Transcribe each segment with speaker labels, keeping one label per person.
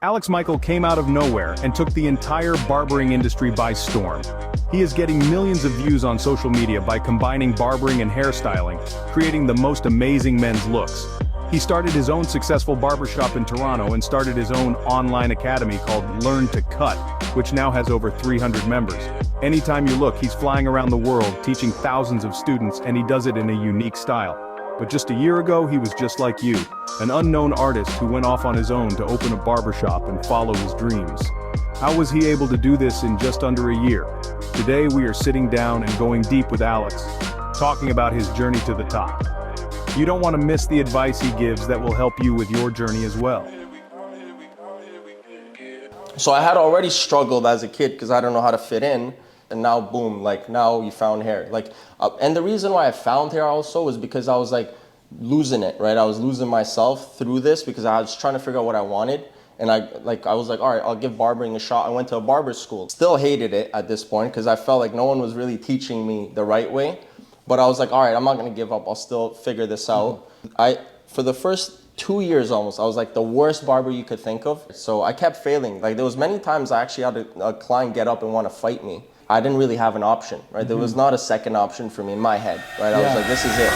Speaker 1: Alex Michael came out of nowhere and took the entire barbering industry by storm. He is getting millions of views on social media by combining barbering and hairstyling, creating the most amazing men's looks. He started his own successful barbershop in Toronto and started his own online academy called Learn to Cut, which now has over 300 members. Anytime you look, he's flying around the world, teaching thousands of students, and he does it in a unique style. But just a year ago, he was just like you, an unknown artist who went off on his own to open a barbershop and follow his dreams. How was he able to do this in just under a year? Today, we are sitting down and going deep with Alex, talking about his journey to the top. You don't want to miss the advice he gives that will help you with your journey as well.
Speaker 2: So I had already struggled as a kid because I don't know how to fit in. And now, boom, like now you found hair. And the reason why I found hair also was because I was like losing it, right? I was losing myself through this because I was trying to figure out what I wanted. And I was like, all right, I'll give barbering a shot. I went to a barber school. Still hated it at this point because I felt like no one was really teaching me the right way. But I was like, all right, I'm not gonna give up. I'll still figure this out. For the first 2 years almost, I was like the worst barber you could think of. So I kept failing. Like there was many times I actually had a client get up and want to fight me. I didn't really have an option, right? There was not a second option for me in my head, right? I was like, this is it.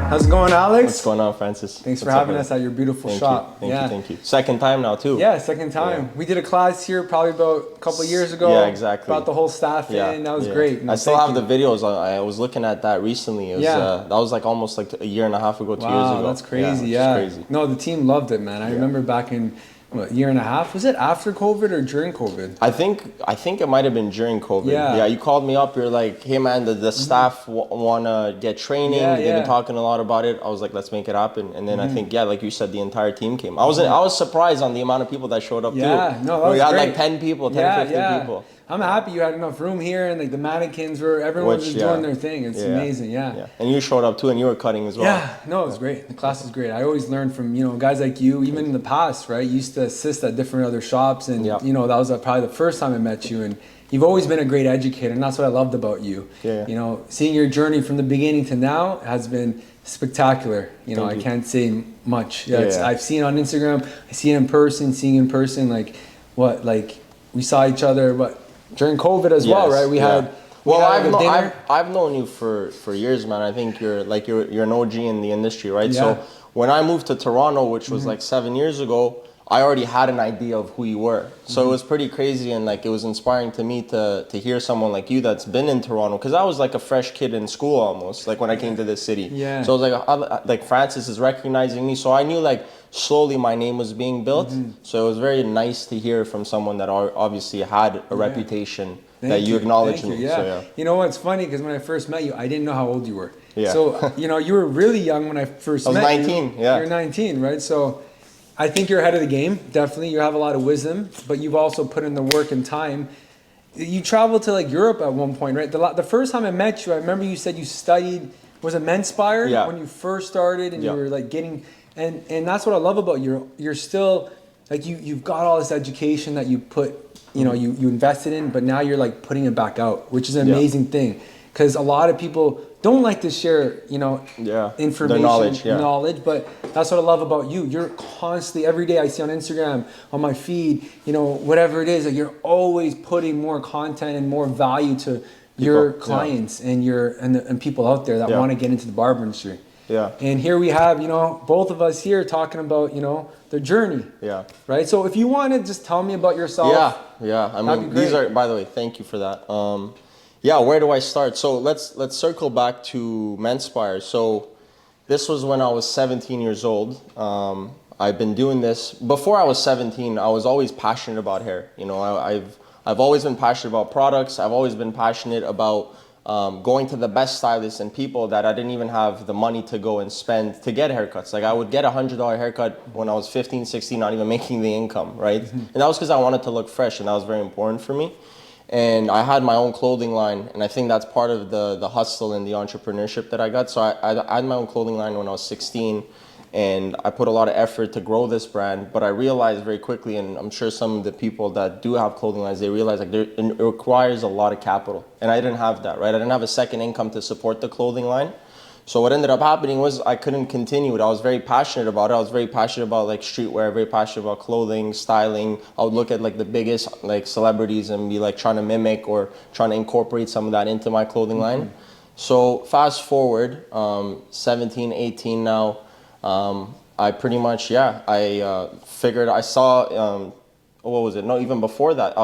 Speaker 3: How's it going, Alex?
Speaker 2: What's going on, Francis?
Speaker 3: Thanks for having us at your beautiful shop.
Speaker 2: Thank you. Second time now, too.
Speaker 3: Yeah, second time. Yeah. We did a class here probably about a couple of years ago.
Speaker 2: Yeah, exactly.
Speaker 3: Brought the whole staff in. That was great.
Speaker 2: No, I still have the videos. I was looking at that recently. It was, that was like almost like a year and a half ago, 2 years ago.
Speaker 3: That's crazy. Yeah, crazy. No, the team loved it, man. I remember back in a year and a half. Was it after COVID or during COVID?
Speaker 2: I think it might have been during COVID. Yeah, you called me up. You're like, hey man, the staff want to get training. They've been talking a lot about it. I was like, let's make it happen. And then I think, like you said, the entire team came. I was surprised on the amount of people that showed up too.
Speaker 3: Yeah, no, that was
Speaker 2: we had
Speaker 3: great.
Speaker 2: like 10 people, 15 people.
Speaker 3: I'm happy you had enough room here, and like the mannequins were, everyone was just doing their thing. It's amazing, And
Speaker 2: you showed up too, and you were cutting as well.
Speaker 3: Yeah, no, it was great. The class was great. I always learned from, guys like you, even in the past, right? You used to assist at different other shops, and that was probably the first time I met you, and you've always been a great educator, and that's what I loved about you. Seeing your journey from the beginning to now has been spectacular. I can't say much. I've seen it on Instagram, I see it in person, we saw each other, during COVID as well, right?
Speaker 2: I've known you for years, man. I think you're an OG in the industry, right? So when I moved to Toronto, which was like 7 years ago, I already had an idea of who you were. So it was pretty crazy, and like it was inspiring to me to hear someone like you that's been in Toronto, because I was like a fresh kid in school almost, like when I came to this city. Yeah. So I was like Francis is recognizing me, so I knew like slowly my name was being built. So it was very nice to hear from someone that obviously had a reputation. That you acknowledged me.
Speaker 3: Yeah. You know what's funny, because when I first met you, I didn't know how old you were. Yeah. So you were really young when I first met you.
Speaker 2: I was 19. Yeah.
Speaker 3: You were 19, right? So I think you're ahead of the game, definitely. You have a lot of wisdom, but you've also put in the work and time. You traveled to like Europe at one point, right? The first time I met you, I remember you said you studied, was it Menspire?
Speaker 2: Yeah.
Speaker 3: When you first started, and you were like getting, and that's what I love about you. You're still, like you've got all this education that you put, you invested in, but now you're like putting it back out, which is an amazing thing. Because a lot of people don't like to share, information,
Speaker 2: their knowledge,
Speaker 3: but that's what I love about you. You're constantly, every day I see on Instagram, on my feed, whatever it is, like you're always putting more content and more value to your clients and people out there that want to get into the barber industry.
Speaker 2: Yeah.
Speaker 3: And here we have, both of us here talking about, their journey.
Speaker 2: Yeah.
Speaker 3: Right. So if you want to just tell me about yourself.
Speaker 2: Yeah. I mean, these are, by the way, thank you for that. Where do I start? So let's circle back to Menspire. So this was when I was 17 years old. I've been doing this before I was 17. I was always passionate about hair. I've always been passionate about products. I've always been passionate about going to the best stylists and people that I didn't even have the money to go and spend to get haircuts. Like I would get $100 haircut when I was 15, 16, not even making the income, right? And that was because I wanted to look fresh, and that was very important for me. And I had my own clothing line, and I think that's part of the hustle and the entrepreneurship that I got. So I had my own clothing line when I was 16, and I put a lot of effort to grow this brand. But I realized very quickly, and I'm sure some of the people that do have clothing lines, they realize like it requires a lot of capital, and I didn't have that, right? I didn't have a second income to support the clothing line. So what ended up happening was I couldn't continue it. I was very passionate about it. I was very passionate about like streetwear, very passionate about clothing, styling. I would look at like the biggest like celebrities and be like trying to mimic or trying to incorporate some of that into my clothing line. So fast forward, 17, 18 now, I pretty much, I figured, I saw, what was it? No, even before that,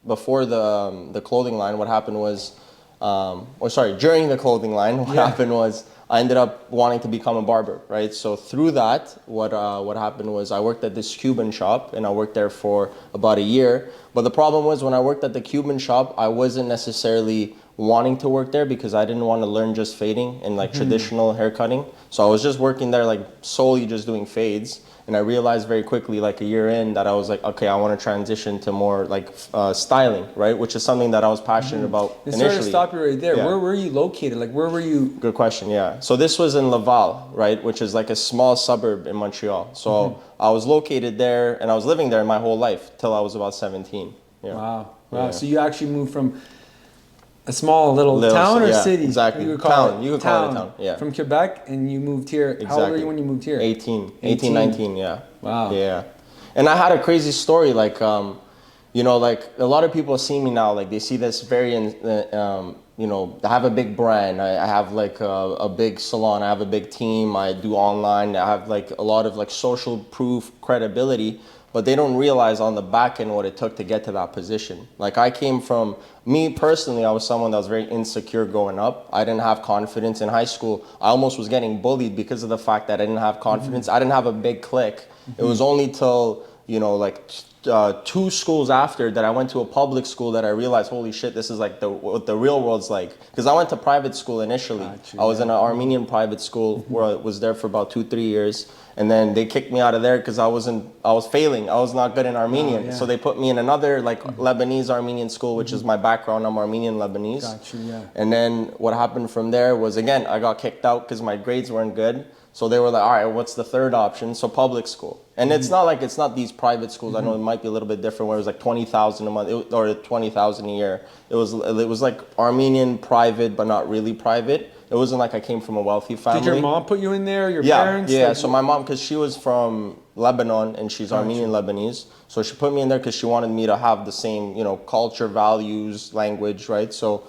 Speaker 2: before the clothing line, what happened was, during the clothing line, what happened was I ended up wanting to become a barber, right? So through that, what happened was I worked at this Cuban shop, and I worked there for about a year. But the problem was when I worked at the Cuban shop, I wasn't necessarily wanting to work there because I didn't want to learn just fading and like traditional hair cutting. So I was just working there like solely just doing fades. And I realized very quickly, like a year in, that I was like, okay, I want to transition to more like styling, right? Which is something that I was passionate about initially.
Speaker 3: Sorry to stop you right there. Yeah. Where were you located? Like, where were you?
Speaker 2: Good question, yeah. So this was in Laval, right? Which is like a small suburb in Montreal. So I was located there, and I was living there my whole life till I was about 17. Yeah.
Speaker 3: Wow. Yeah. So you actually moved from a small little town or city?
Speaker 2: Exactly.
Speaker 3: You could call
Speaker 2: it a town. Yeah.
Speaker 3: From Quebec, and you moved here. Exactly. How old were you when you moved here?
Speaker 2: 18, 19, yeah.
Speaker 3: Wow.
Speaker 2: Yeah. And I had a crazy story, like, you know, like a lot of people see me now, like they see this very, you know, I have a big brand. I have like a big salon. I have a big team. I do online. I have like a lot of like social proof credibility. But they don't realize on the back end what it took to get to that position. Like I came from, me personally, I was someone that was very insecure growing up. I didn't have confidence in high school. I almost was getting bullied because of the fact that I didn't have confidence. I didn't have a big clique. It was only till, you know, like 2 schools after that I went to a public school that I realized, holy shit, this is like what the real world's like. Because I went to private school initially. I was in an Armenian private school where I was there for about 2-3 years. And then they kicked me out of there because I was failing. I was not good in Armenian. So they put me in another like Lebanese Armenian school, which is my background. I'm Armenian Lebanese.
Speaker 3: Gotcha, yeah.
Speaker 2: And then what happened from there was, again, I got kicked out because my grades weren't good. So they were like, all right, what's the third option? So public school. And it's not like, it's not these private schools. I know it might be a little bit different where it was like 20,000 a month or 20,000 a year. It was like Armenian private, but not really private. It wasn't like I came from a wealthy family.
Speaker 3: Did your mom put you in there? Your parents?
Speaker 2: Yeah. So my mom, because she was from Lebanon and she's Armenian Lebanese, so she put me in there because she wanted me to have the same, you know, culture, values, language, right? So,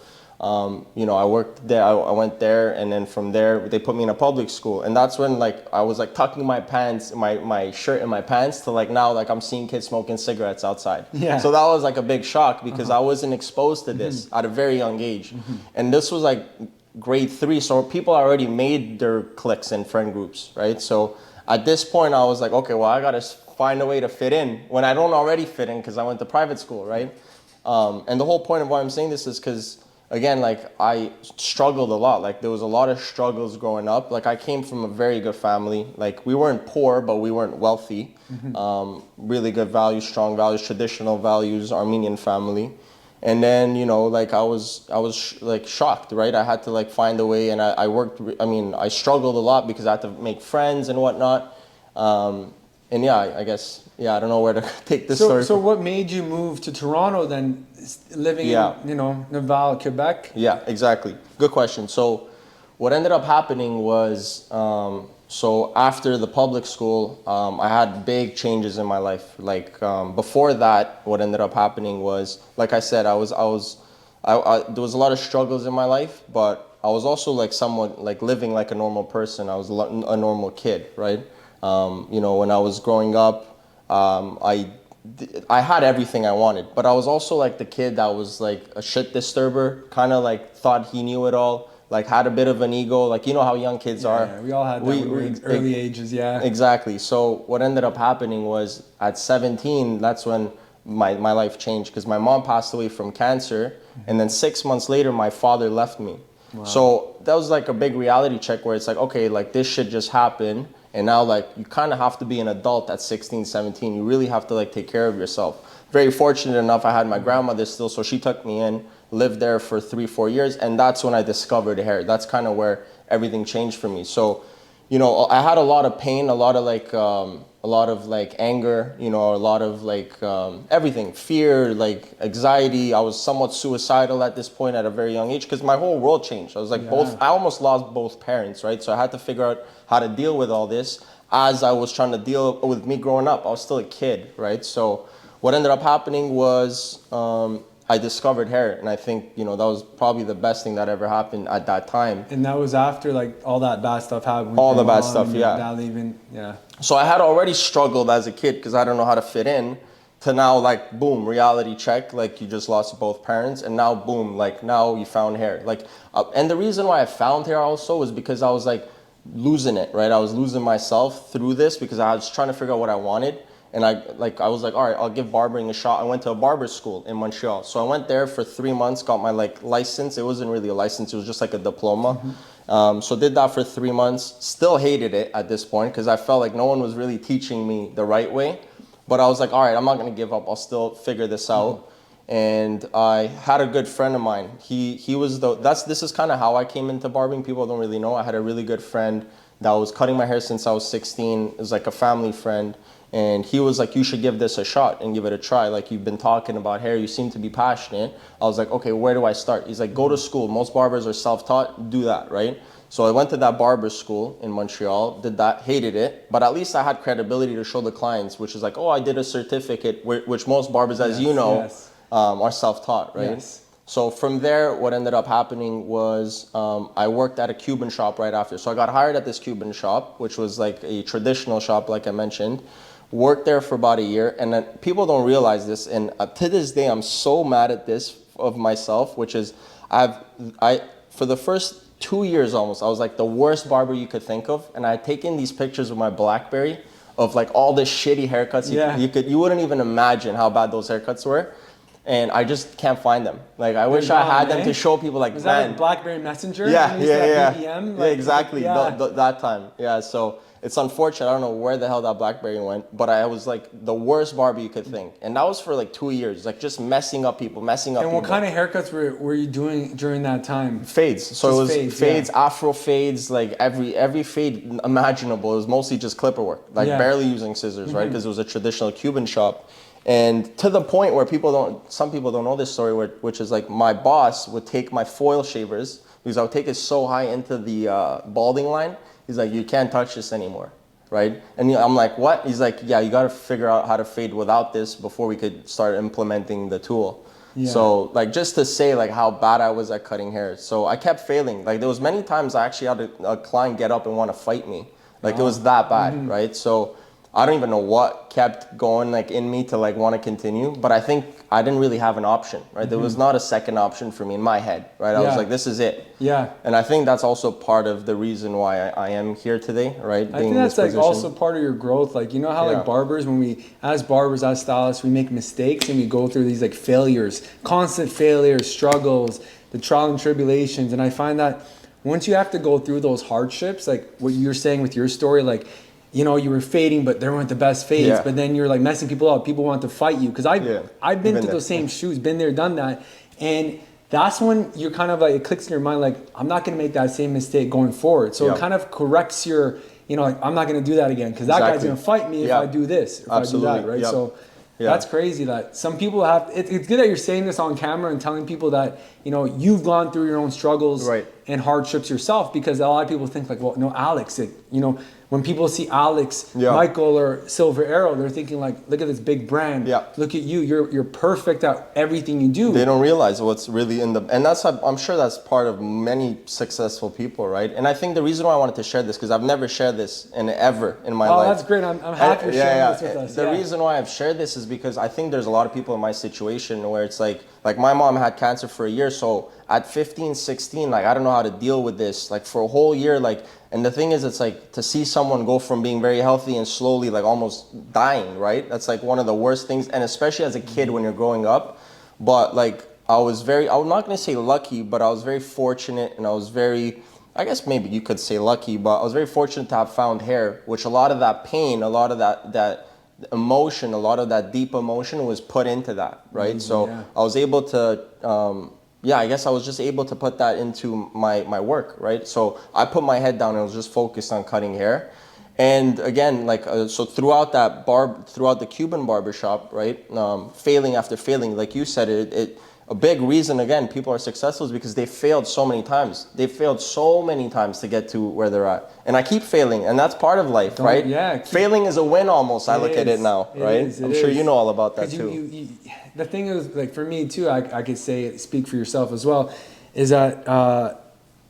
Speaker 2: you know, I worked there. I went there, and then from there they put me in a public school, and that's when like I was like tucking my pants, my shirt in my pants, to like now like I'm seeing kids smoking cigarettes outside.
Speaker 3: Yeah.
Speaker 2: So that was like a big shock because I wasn't exposed to this at a very young age, and this was like grade 3, so people already made their cliques and friend groups, right? So at this point I was like, okay, well, I gotta find a way to fit in when I don't already fit in because I went to private school, right? And the whole point of why I'm saying this is because, again, like I struggled a lot. Like there was a lot of struggles growing up. Like I came from a very good family. Like we weren't poor, but we weren't wealthy. Really good values, strong values, traditional values, Armenian family. And then, you know, like I was like shocked, right? I had to like find a way, and I worked, I struggled a lot because I had to make friends and whatnot. And yeah, I guess, I don't know where to take this story.
Speaker 3: So what made you move to Toronto then, living in, you know, Laval, Quebec?
Speaker 2: Yeah, exactly. Good question. So what ended up happening was, so after the public school, I had big changes in my life. Like before that, what ended up happening was, like I said, there was a lot of struggles in my life, but I was also like somewhat like living like a normal person. I was a normal kid, right? You know, when I was growing up, I had everything I wanted, but I was also like the kid that was like a shit disturber, kind of like thought he knew it all. Like had a bit of an ego, like you know how young kids are.
Speaker 3: Yeah, we all had that when we were in early ages, yeah.
Speaker 2: Exactly. So what ended up happening was at 17, that's when my life changed because my mom passed away from cancer, and then 6 months later my father left me. Wow. So that was like a big reality check where it's like, okay, like this shit just happened, and now like you kind of have to be an adult at 16, 17. You really have to like take care of yourself. Very fortunate enough, I had my grandmother still, so she took me in. Lived there for 3-4 years, and that's when I discovered hair. That's kind of where everything changed for me. So, you know, I had a lot of pain, a lot of like anger, you know, a lot of like everything, fear, like anxiety. I was somewhat suicidal at this point at a very young age because my whole world changed. I was like I almost lost both parents, right? So I had to figure out how to deal with all this as I was trying to deal with me growing up. I was still a kid, right? So what ended up happening was I discovered hair, and I think, you know, that was probably the best thing that ever happened at that time.
Speaker 3: And that was after like all that bad stuff happened.
Speaker 2: All the bad stuff, yeah.
Speaker 3: Dad leaving, yeah.
Speaker 2: So I had already struggled as a kid because I don't know how to fit in, to now like boom, reality check, like you just lost both parents, and now boom, like now you found hair. Like, and the reason why I found hair also was because I was like losing it, right? I was losing myself through this because I was trying to figure out what I wanted. And I was like, all right, I'll give barbering a shot. I went to a barber school in Montreal. So I went there for 3 months, got my like license. It wasn't really a license, it was just like a diploma. So did that for 3 months, still hated it at this point because I felt like no one was really teaching me the right way. But I was like, all right, I'm not gonna give up, I'll still figure this out. And I had a good friend of mine. He was this is kind of how I came into barbering. People don't really know. I had a really good friend that was cutting my hair since I was 16. It was like a family friend. And he was like, you should give this a shot and give it a try. Like, you've been talking about hair, you seem to be passionate. I was like, okay, where do I start? He's like, go to school. Most barbers are self-taught, do that, right? So I went to that barber school in Montreal, did that, hated it. But at least I had credibility to show the clients, which is like, oh, I did a certificate, which most barbers, as you know, are self-taught, right?
Speaker 3: Yes.
Speaker 2: So from there, what ended up happening was I worked at a Cuban shop right after. So I got hired at this Cuban shop, which was like a traditional shop, like I mentioned. Worked there for about a year, and then people don't realize this, and to this day I'm so mad at this of myself, which is for the first 2 years almost, I was like the worst barber you could think of, and I had taken these pictures with my BlackBerry of like all the shitty haircuts you wouldn't even imagine how bad those haircuts were. And I just can't find them. Like, I wish I had them to show people. Like,
Speaker 3: was
Speaker 2: man,
Speaker 3: that like BlackBerry Messenger?
Speaker 2: Yeah.
Speaker 3: BBM?
Speaker 2: Yeah, exactly. That time. Yeah, so it's unfortunate. I don't know where the hell that BlackBerry went, but I was like the worst barber you could think. And that was for like 2 years, like just messing up people. And
Speaker 3: what kind of haircuts were you doing during that time?
Speaker 2: Fades. So it was fades, Afro fades, like every fade imaginable. It was mostly just clipper work, like barely using scissors, right? Because it was a traditional Cuban shop. And to the point where some people don't know this story, which is like my boss would take my foil shavers, because I would take it so high into the balding line. He's like, you can't touch this anymore, right? And I'm like, what? He's like, yeah, you got to figure out how to fade without this before we could start implementing the tool. Yeah. So like, just to say like how bad I was at cutting hair. So I kept failing. Like, there was many times I actually had a client get up and want to fight me. Like, it was that bad, right? So I don't even know what kept going like in me to like want to continue, but I think I didn't really have an option, right? There was not a second option for me in my head, right? I was like, this is it.
Speaker 3: Yeah.
Speaker 2: And I think that's also part of the reason why I am here today, right?
Speaker 3: I think that's like also part of your growth. Like, you know how like barbers, when we, as barbers, as stylists, we make mistakes and we go through these like failures, constant failures, struggles, the trial and tribulations. And I find that once you have to go through those hardships, like what you're saying with your story, like, you know, you were fading, but they weren't the best fades. But then you're like messing people up. People want to fight you. Because I've been through those same shoes, been there, done that. And that's when you're kind of like, it clicks in your mind, like, I'm not going to make that same mistake going forward. So it kind of corrects your, you know, like, I'm not going to do that again. Because that guy's going to fight me if I do this, if I do that, right? So that's crazy that some people have, it's good that you're saying this on camera and telling people that, you know, you've gone through your own struggles and hardships yourself. Because a lot of people think like, well, no, Alex, you know, when people see Alex, Michael, or Silver Arrow, they're thinking like, look at this big brand. Look at you. You're perfect at everything you do.
Speaker 2: They don't realize what's really in the, and that's, I'm sure that's part of many successful people, right? And I think the reason why I wanted to share this, because I've never shared this ever in my life.
Speaker 3: Oh, that's great. I'm happy you're sharing this with us.
Speaker 2: The reason why I've shared this is because I think there's a lot of people in my situation where it's like my mom had cancer for a year. So at 15, 16, like, I don't know how to deal with this, like, for a whole year, like. And the thing is, it's like to see someone go from being very healthy and slowly like almost dying, right? That's like one of the worst things. And especially as a kid when you're growing up. But like, I'm not going to say lucky, but I was very fortunate, and I was very, I guess maybe you could say lucky, but I was very fortunate to have found hair, which a lot of that pain, a lot of that emotion, a lot of that deep emotion was put into that, right? I was able to, yeah, I guess I was just able to put that into my work, right? So I put my head down and was just focused on cutting hair. And again, like, so throughout the Cuban barbershop, right, failing after failing, like you said, a big reason, again, people are successful is because they failed so many times. They failed so many times to get to where they're at. And I keep failing, and that's part of life, right?
Speaker 3: Yeah.
Speaker 2: Failing is a win almost, I look at it now, right? I'm sure you know all about that too.
Speaker 3: The thing is, like, for me too, I could speak for yourself as well, is that,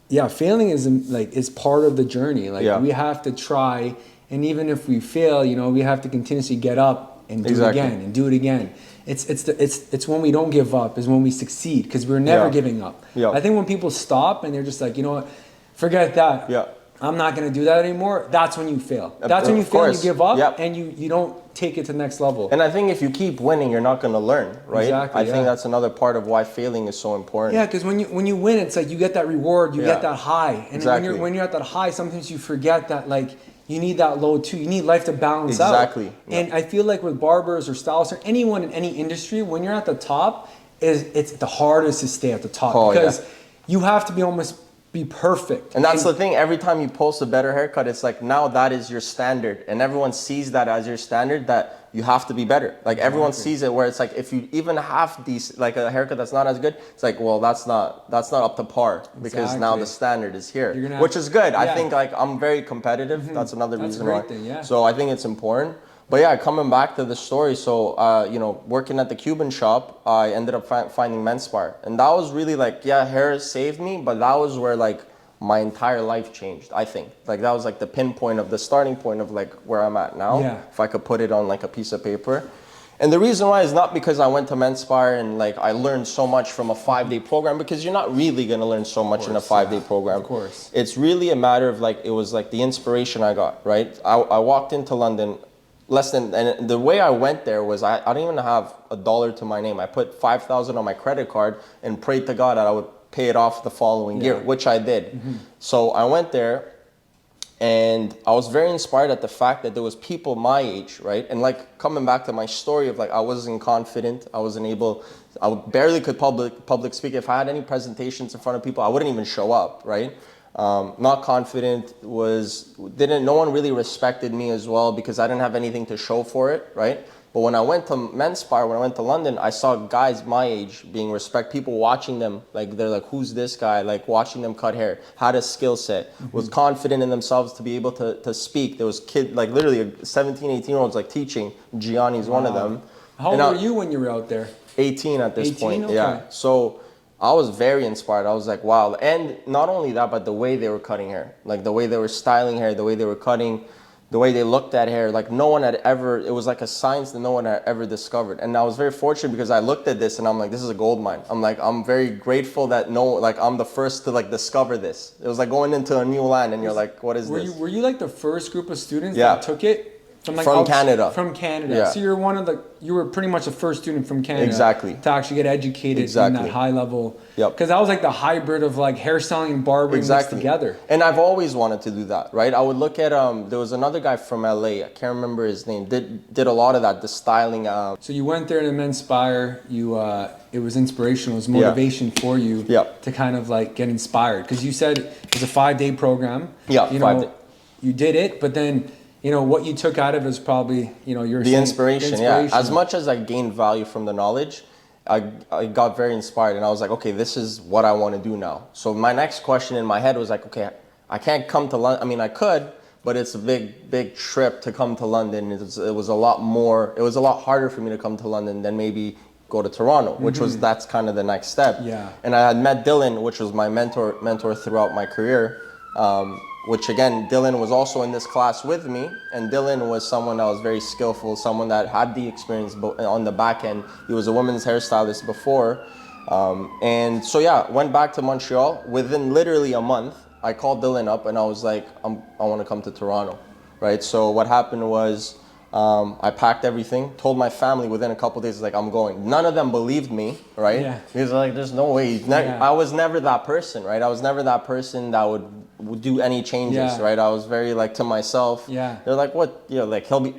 Speaker 3: yeah, failing is part of the journey. Like, we have to try, and even if we fail, you know, we have to continuously get up and do it again and do it again. It's when we don't give up is when we succeed, because we're never giving up. I think when people stop and they're just like, you know what, forget that. I'm not going to do that anymore. That's when you fail. That's when you fail and you give up and you don't take it to the next level.
Speaker 2: And I think if you keep winning, you're not going to learn, right?
Speaker 3: Exactly,
Speaker 2: I think that's another part of why failing is so important.
Speaker 3: Yeah, because when you win, it's like you get that reward, you get that high. And when you're at that high, sometimes you forget that, like, you need that low too. You need life to balance out.
Speaker 2: Exactly.
Speaker 3: And I feel like with barbers or stylists or anyone in any industry, when you're at the top, it's the hardest to stay at the top, because you have to be perfect.
Speaker 2: And that's the thing, every time you post a better haircut, it's like, now that is your standard, and everyone sees that as your standard, that you have to be better. Like, everyone sees it, where it's like, if you even have these, like, a haircut that's not as good, it's like, well, that's not up to par, because now the standard is here, which is good. I think, like, I'm very competitive. That's another reason why. So I think it's important. But yeah, coming back to the story, so, you know, working at the Cuban shop, I ended up finding Menspire. And that was really like, yeah, hair saved me, but that was where, like, my entire life changed, I think. Like, that was like the pinpoint of the starting point of, like, where I'm at now, if I could put it on, like, a piece of paper. And the reason why is not because I went to Menspire and, like, I learned so much from a 5-day program, because you're not really going to learn so much in a 5-day program.
Speaker 3: Of course.
Speaker 2: It's really a matter of, like, it was like the inspiration I got, right? I walked into London, and the way I went there was I didn't even have $1 to my name. I put $5,000 on my credit card and prayed to God that I would pay it off the following year, which I did. So I went there, and I was very inspired at the fact that there was people my age, right? And, like, coming back to my story of, like, I wasn't confident, I barely could public speak. If I had any presentations in front of people, I wouldn't even show up, right? Not confident, no one really respected me as well, because I didn't have anything to show for it, right? But when I went to Menspire, when I went to London, I saw guys my age being respected, people watching them, like, they're like, who's this guy? Like, watching them cut hair, had a skill set, was confident in themselves to be able to speak. There was like, literally 17, 18-year-olds, like, teaching. Gianni's one of them.
Speaker 3: How old were you when you were out there?
Speaker 2: 18 at this point,
Speaker 3: okay.
Speaker 2: yeah. So I was very inspired. I was like, wow. And not only that, but the way they were cutting hair, like the way they were styling hair, the way they were cutting, the way they looked at hair, like no one had ever, it was like a science that no one had ever discovered. And I was very fortunate because I looked at this and I'm like, this is a gold mine. I'm like, I'm very grateful that I'm the first to like discover this. It was like going into a new land and you're like, what is this?
Speaker 3: Were you like the first group of students that took it?
Speaker 2: From Canada.
Speaker 3: From Canada.
Speaker 2: Yeah.
Speaker 3: So you were pretty much the first student from Canada.
Speaker 2: Exactly.
Speaker 3: To actually get educated in that high level.
Speaker 2: Yep.
Speaker 3: Because that was like the hybrid of like hairstyling and barbering mixed together.
Speaker 2: And I've always wanted to do that, right? I would look at, there was another guy from LA, I can't remember his name, did a lot of that, the styling.
Speaker 3: So you went there to Menspire, it was inspirational, it was motivation for you to kind of like get inspired. Because you said it was a 5-day program.
Speaker 2: Yeah,
Speaker 3: you know, you did it, but then you know, what you took out of it is probably, you know, the
Speaker 2: inspiration, yeah. As much as I gained value from the knowledge, I got very inspired and I was like, okay, this is what I want to do now. So my next question in my head was like, okay, I can't come to London. I mean, I could, but it's a big trip to come to London. It was a lot harder for me to come to London than maybe go to Toronto, which that's kind of the next step.
Speaker 3: Yeah.
Speaker 2: And I had met Dylan, which was my mentor throughout my career. Which again, Dylan was also in this class with me, and Dylan was someone that was very skillful, someone that had the experience on the back end. He was a women's hairstylist before. And so yeah, went back to Montreal. Within literally a month, I called Dylan up and I was like, I want to come to Toronto, right? So what happened was, I packed everything, told my family within a couple of days, like, I'm going. None of them believed me, right? Yeah. Because like, there's no way. I was never that person, right? I was never that person that would do any changes, right? I was very like to myself. Yeah. They're like, what? You know, like he'll be.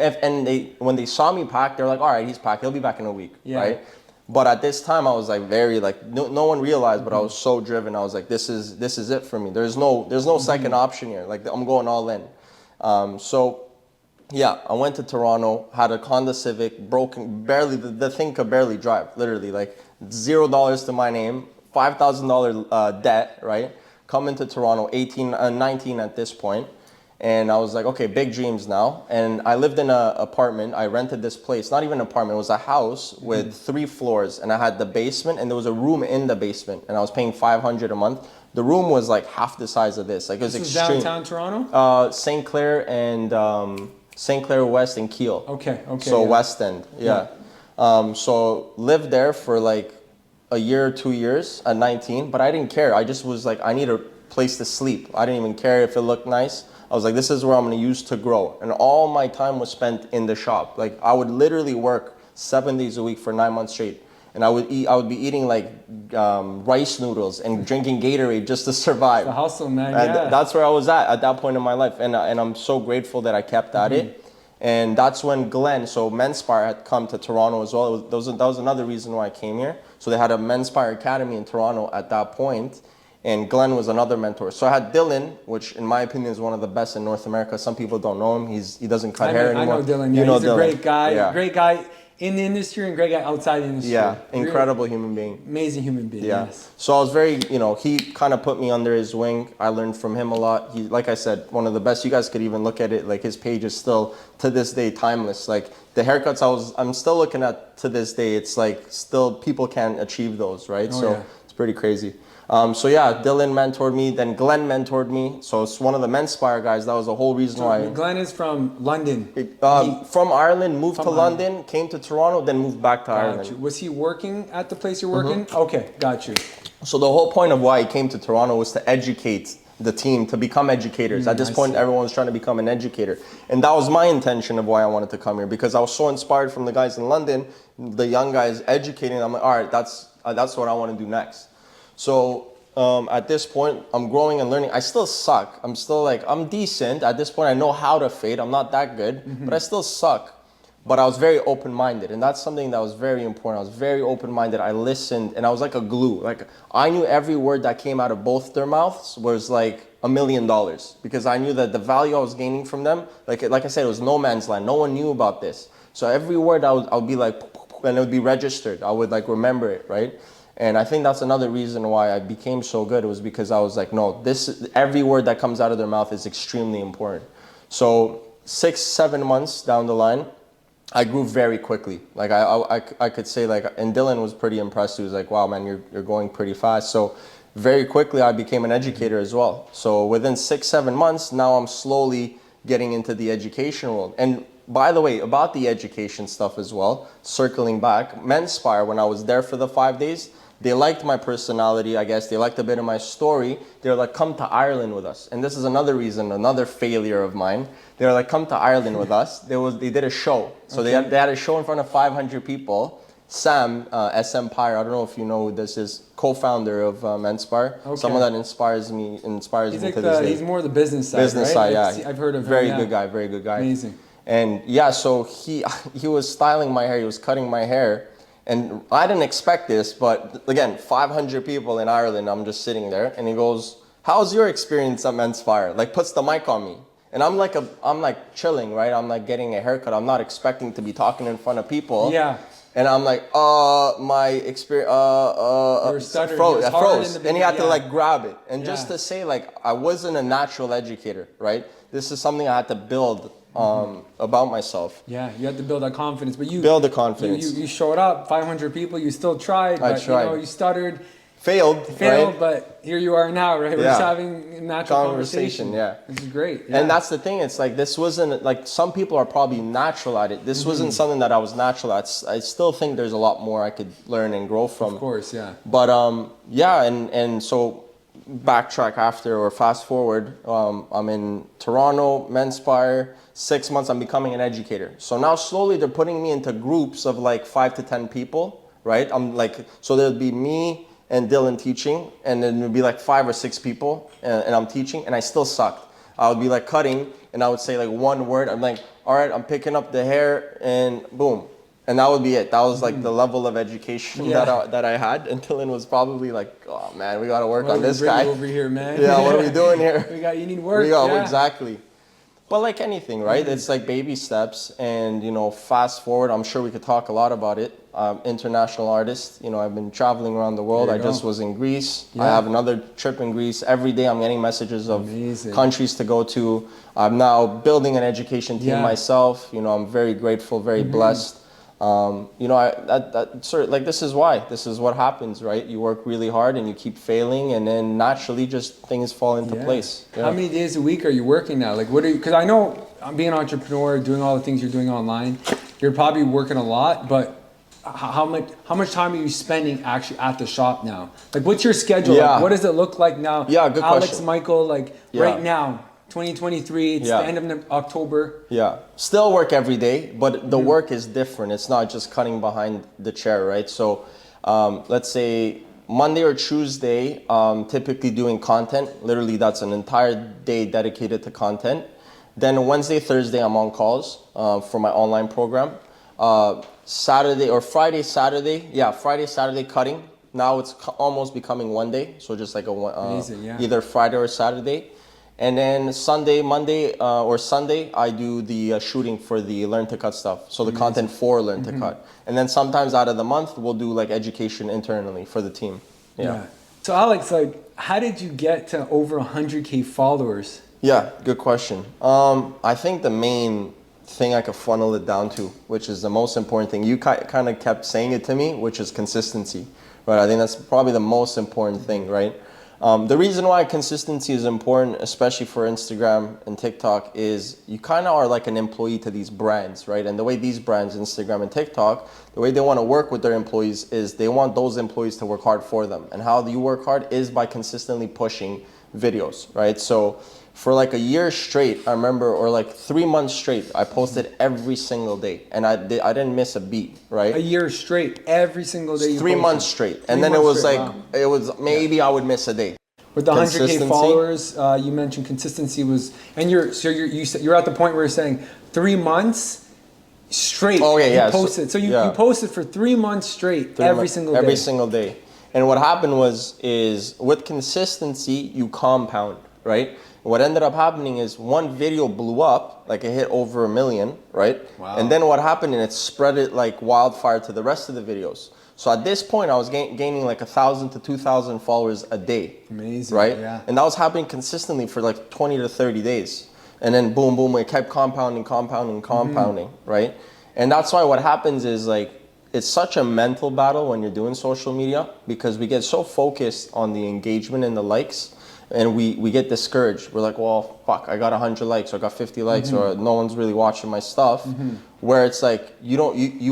Speaker 2: When they saw me pack, they're like, all right, he's packed. He'll be back in a week, right? But at this time, I was like very like no one realized, but I was so driven. I was like, this is it for me. There's no second option here. Like I'm going all in. So yeah, I went to Toronto, had a Honda Civic, broken, barely the thing could barely drive, literally like $0 to my name, $5,000 debt, right? Come into Toronto, 19 at this point. And I was like, okay, big dreams now. And I lived in an apartment. I rented this place, not even an apartment. It was a house with 3 floors. And I had the basement, and there was a room in the basement. And I was paying $500 a month. The room was like half the size of this. Like it was
Speaker 3: This is
Speaker 2: extreme.
Speaker 3: downtown Toronto?
Speaker 2: St. Clair and St. Clair West and Keele.
Speaker 3: Okay.
Speaker 2: So
Speaker 3: yeah.
Speaker 2: West End, yeah. So lived there for like a year or 2 years at 19. But I didn't care. I just was like, I need a place to sleep. I didn't even care if it looked nice. I was like, this is where I'm going to use to grow. And all my time was spent in the shop. Like I would literally work 7 days a week for 9 months straight. And I would be eating like rice noodles and drinking Gatorade just to survive.
Speaker 3: The hustle, man.
Speaker 2: And
Speaker 3: Yeah.
Speaker 2: that's where I was at that point in my life. And I'm so grateful that I kept at it. And that's when Glenn, so Menspire had come to Toronto as well. That was another reason why I came here. So they had a Menspire Academy in Toronto at that point. And Glenn was another mentor. So I had Dylan, which in my opinion is one of the best in North America. Some people don't know him. He doesn't cut hair anymore.
Speaker 3: I know Dylan. Yeah, he's a great guy.
Speaker 2: Yeah.
Speaker 3: Great guy in the industry and great guy outside the industry.
Speaker 2: Yeah, incredible human being.
Speaker 3: Amazing human being.
Speaker 2: Yeah.
Speaker 3: Yes.
Speaker 2: So I was very, he kind of put me under his wing. I learned from him a lot. He, like I said, one of the best. You guys could even look at it. Like his page is still to this day timeless. Like the haircuts I'm still looking at to this day. It's like still people can't achieve those, right? It's pretty crazy. So yeah, Dylan mentored me, then Glenn mentored me. So it's one of the Menspire guys. That was the whole reason why.
Speaker 3: Glenn is from London.
Speaker 2: From Ireland, moved to London, came to Toronto, then moved back to Ireland.
Speaker 3: Was he working at the place you're working? Okay, got you.
Speaker 2: So the whole point of why he came to Toronto was to educate the team, to become educators. At this point, everyone's trying to become an educator. And that was my intention of why I wanted to come here, because I was so inspired from the guys in London, the young guys educating. I'm like, all right, that's what I want to do next. So at this point, I'm growing and learning. I still suck. I'm still like, I'm decent. At this point, I know how to fade. I'm not that good, but I still suck. But I was very open-minded, and that's something that was very important. I was very open-minded. I listened, and I was like a glue. Like I knew every word that came out of both their mouths was like $1 million, because I knew that the value I was gaining from them, like I said, it was no man's land. No one knew about this. So every word I would be like, and it would be registered. I would like remember it, right? And I think that's another reason why I became so good. It was because I was like, no, every word that comes out of their mouth is extremely important. So 6-7 months down the line, I grew very quickly. Like I could say like, and Dylan was pretty impressed. He was like, wow, man, you're going pretty fast. So very quickly I became an educator as well. So within 6-7 months, now I'm slowly getting into the education world. And by the way, about the education stuff as well, circling back, Menspire, when I was there for the 5 days, they liked my personality, I guess. They liked a bit of my story. They were like, come to Ireland with us. And this is another reason, another failure of mine. They were like, come to Ireland with us. They did a show. So they had a show in front of 500 people. Sam, SM Pyre, I don't know if you know who this is, co-founder of Menspire. Okay. Someone that inspires me to this day.
Speaker 3: He's more the business side,
Speaker 2: business
Speaker 3: right?
Speaker 2: side, yeah.
Speaker 3: I've heard of him.
Speaker 2: Very good guy, very good guy.
Speaker 3: Amazing.
Speaker 2: And yeah, so he was styling my hair, he was cutting my hair. And I didn't expect this, but again, 500 people in Ireland, I'm just sitting there, and he goes, how's your experience at Menspire? Like, puts the mic on me. And I'm like chilling, right? I'm like getting a haircut. I'm not expecting to be talking in front of people.
Speaker 3: Yeah.
Speaker 2: And I'm like, my experience, froze. And he had to like grab it. And just to say, like, I wasn't a natural educator, right? This is something I had to build about myself.
Speaker 3: Yeah, you had to build that confidence, but you
Speaker 2: build the confidence.
Speaker 3: You showed up, 500 people. You still tried.
Speaker 2: I tried.
Speaker 3: You stuttered,
Speaker 2: failed, right?
Speaker 3: But here you are now, right? We're just having a natural conversation.
Speaker 2: Yeah,
Speaker 3: this is great. Yeah.
Speaker 2: And that's the thing. It's like this wasn't like some people are probably natural at it. This wasn't something that I was natural at. I still think there's a lot more I could learn and grow from.
Speaker 3: Of course, yeah.
Speaker 2: But yeah, and so backtrack after or fast forward. I'm in Toronto, Menspire. 6 months, I'm becoming an educator. So now slowly they're putting me into groups of like 5 to 10 people, right? I'm like, so there'd be me and Dylan teaching, and then there'd be like 5 or 6 people, and I'm teaching, and I still sucked. I would be like cutting, and I would say like one word. I'm like, all right, I'm picking up the hair, and boom. And that would be it. That was like the level of education that I had. And Dylan was probably like, oh man, we got to work on this guy.
Speaker 3: Over here, man.
Speaker 2: Yeah, what are we doing here?
Speaker 3: You need work.
Speaker 2: Exactly. But like anything, right? It's like baby steps. And, you know, fast forward, I'm sure we could talk a lot about it. International artist, you know, I've been traveling around the world. I just was in Greece. I have another trip in Greece. Every day I'm getting messages of countries to go to. I'm now building an education team myself. You know, I'm very grateful, very blessed. You know, like this is what happens, right? You work really hard and you keep failing, and then naturally just things fall into place. Yeah.
Speaker 3: How many days a week are you working now? Like, what are you, because I know I'm being an entrepreneur, doing all the things you're doing online, you're probably working a lot, but how much time are you spending actually at the shop now? Like, what's your schedule? Like, what does it look like now?
Speaker 2: Yeah, good
Speaker 3: Alex,
Speaker 2: question.
Speaker 3: Michael, like right now, 2023, it's the end of October.
Speaker 2: Yeah, still work every day, but the work is different. It's not just cutting behind the chair, right? So let's say Monday or Tuesday, typically doing content. Literally, that's an entire day dedicated to content. Then Wednesday, Thursday, I'm on calls for my online program. Saturday or Friday, Saturday. Yeah, Friday, Saturday cutting. Now it's almost becoming one day. So just like either Friday or Saturday. And then Sunday, Monday or Sunday, I do the shooting for the Learn to Cut stuff. So the content for Learn to Cut. And then sometimes out of the month, we'll do like education internally for the team. Yeah.
Speaker 3: So Alex, like, how did you get to over 100K followers?
Speaker 2: Yeah, good question. I think the main thing I could funnel it down to, which is the most important thing, you kind of kept saying it to me, which is consistency, right? I think that's probably the most important thing, right? The reason why consistency is important, especially for Instagram and TikTok, is you kind of are like an employee to these brands, right? And the way these brands, Instagram and TikTok, the way they want to work with their employees is they want those employees to work hard for them. And how you work hard is by consistently pushing videos, right? So for like a year straight, I remember, or like 3 months straight, I posted every single day, and I didn't miss a beat, right?
Speaker 3: A year straight, every single day.
Speaker 2: 3 months straight, and then it was like it was maybe I would miss a day.
Speaker 3: With the 100K followers, you mentioned consistency was, and you're at the point where you're saying 3 months straight.
Speaker 2: Oh yeah,
Speaker 3: you posted. So you posted for 3 months straight, every single day.
Speaker 2: Every single day. And what happened is with consistency, you compound, right? What ended up happening is one video blew up, like it hit over 1 million, right? Wow. And then what happened, and it spread it like wildfire to the rest of the videos. So at this point, I was gaining like 1,000 to 2,000 followers a day.
Speaker 3: Amazing,
Speaker 2: right?
Speaker 3: Yeah.
Speaker 2: And that was happening consistently for like 20 to 30 days. And then boom, boom, it kept compounding, right? And that's why what happens is like, it's such a mental battle when you're doing social media, because we get so focused on the engagement and the likes, and we get discouraged. We're like, well, fuck, I got 100 likes, or I got 50 likes, or no one's really watching my stuff. Where it's like, you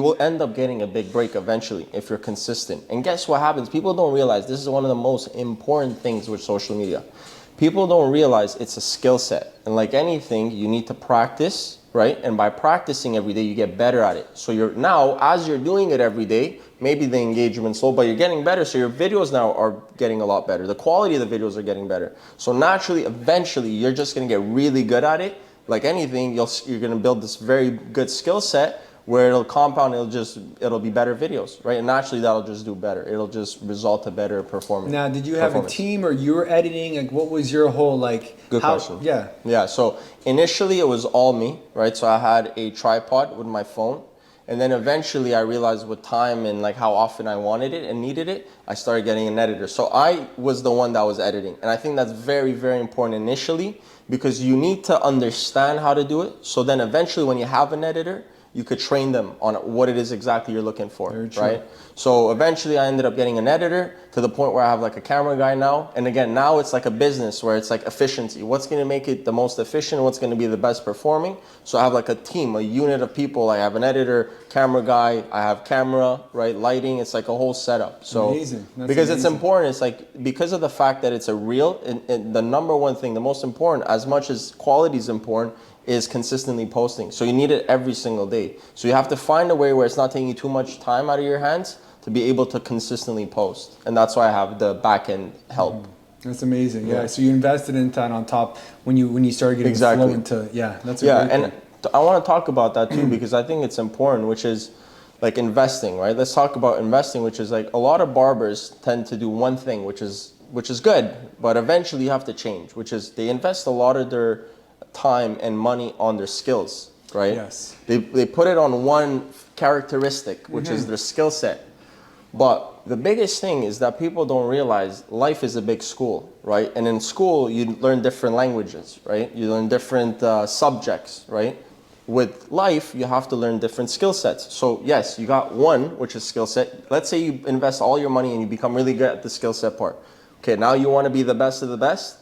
Speaker 2: will end up getting a big break eventually if you're consistent. And guess what happens? People don't realize this is one of the most important things with social media. People don't realize it's a skill set. And like anything, you need to practice, right? And by practicing every day, you get better at it. So you're now, as you're doing it every day, maybe the engagement's low, but you're getting better. So your videos now are getting a lot better. The quality of the videos are getting better. So naturally, eventually, you're just gonna get really good at it. Like anything, you're gonna build this very good skill set where it'll compound, it'll be better videos, right? And naturally that'll just do better. It'll just result to better performance.
Speaker 3: Now, did you have a team, or you were editing? Like, what was your whole, like,
Speaker 2: good question.
Speaker 3: Yeah.
Speaker 2: Yeah, so initially it was all me, right? So I had a tripod with my phone. And then eventually I realized with time and like how often I wanted it and needed it, I started getting an editor. So I was the one that was editing. And I think that's very, very important initially, because you need to understand how to do it. So then eventually when you have an editor, you could train them on what it is exactly you're looking for, right? So eventually I ended up getting an editor to the point where I have like a camera guy now. And again, now it's like a business where it's like efficiency. What's gonna make it the most efficient? What's gonna be the best performing? So I have like a team, a unit of people. I have an editor, camera guy, I have camera, right? Lighting, it's like a whole setup. So
Speaker 3: amazing.
Speaker 2: Because it's important, it's like, because of the fact that it's a reel, and the number one thing, the most important, as much as quality is important, is consistently posting. So you need it every single day. So you have to find a way where it's not taking you too much time out of your hands to be able to consistently post. And that's why I have the back end help.
Speaker 3: That's amazing. Yeah. So you invested in that on top when you started getting flow into, that's a great
Speaker 2: and I want to talk about that too, because I think it's important, which is, like investing, right? Let's talk about investing, which is like a lot of barbers tend to do one thing, which is good, but eventually you have to change, which is they invest a lot of their time and money on their skills, right?
Speaker 3: Yes.
Speaker 2: They put it on one characteristic, which is their skill set. But the biggest thing is that people don't realize life is a big school, right? And in school, you learn different languages, right? You learn different subjects, right? With life, you have to learn different skill sets. So yes, you got one, which is skill set. Let's say you invest all your money and you become really good at the skill set part. Okay, now you want to be the best of the best,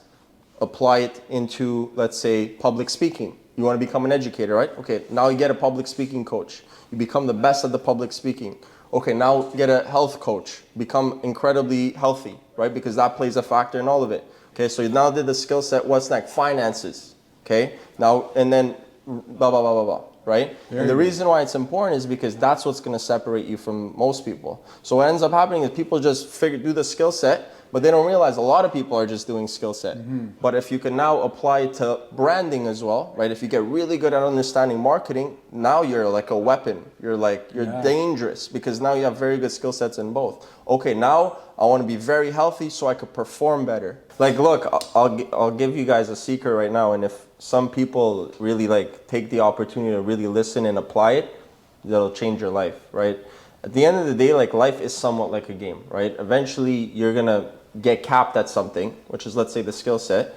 Speaker 2: apply it into, let's say, public speaking. You want to become an educator, right? Okay, now you get a public speaking coach. You become the best at the public speaking. Okay, now get a health coach. Become incredibly healthy, right? Because that plays a factor in all of it. Okay, so you now did the skill set. What's next? Finances. Okay, now, and then blah, blah, blah, blah, blah, right? And the reason why it's important is because that's what's going to separate you from most people. So what ends up happening is people just do the skill set, but they don't realize a lot of people are just doing skill set. But if you can now apply it to branding as well, right? If you get really good at understanding marketing, now you're like a weapon. You're dangerous because now you have very good skill sets in both. Okay, now I want to be very healthy so I could perform better. Like, look, I'll give you guys a secret right now, and if some people really like take the opportunity to really listen and apply it, that'll change your life, right? At the end of the day, like, life is somewhat like a game, right? Eventually, you're gonna get capped at something, which is, let's say, the skill set,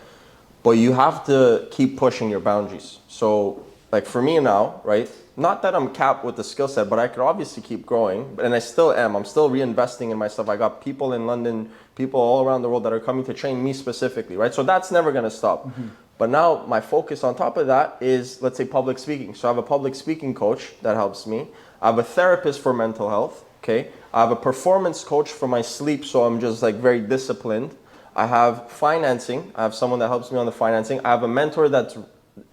Speaker 2: but you have to keep pushing your boundaries. So, like, for me now, right, not that I'm capped with the skill set, but I could obviously keep growing, and I still am. I'm still reinvesting in myself. I got people in London, people all around the world that are coming to train me specifically, right? So that's never gonna stop. But now my focus on top of that is, let's say, public speaking. So I have a public speaking coach that helps me. I have a therapist for mental health, okay? I have a performance coach for my sleep, so I'm just like very disciplined. I have financing. I have someone that helps me on the financing. I have a mentor that's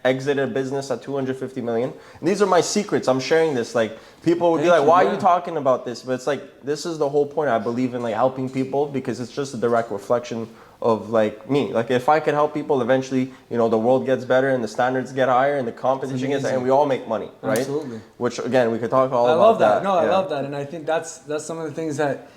Speaker 2: exited a business at 250 million. And these are my secrets. I'm sharing this. Like, people would be like, why are you talking about this? But it's like, this is the whole point. I believe in like helping people because it's just a direct reflection of like me. Like, if I could help people, eventually, you know, the world gets better and the standards get higher and the competition gets higher and we all make money, right?
Speaker 3: Absolutely.
Speaker 2: Which again, we could talk all about
Speaker 3: I love that.
Speaker 2: that.
Speaker 3: No, I love that. And I think that's some of the things that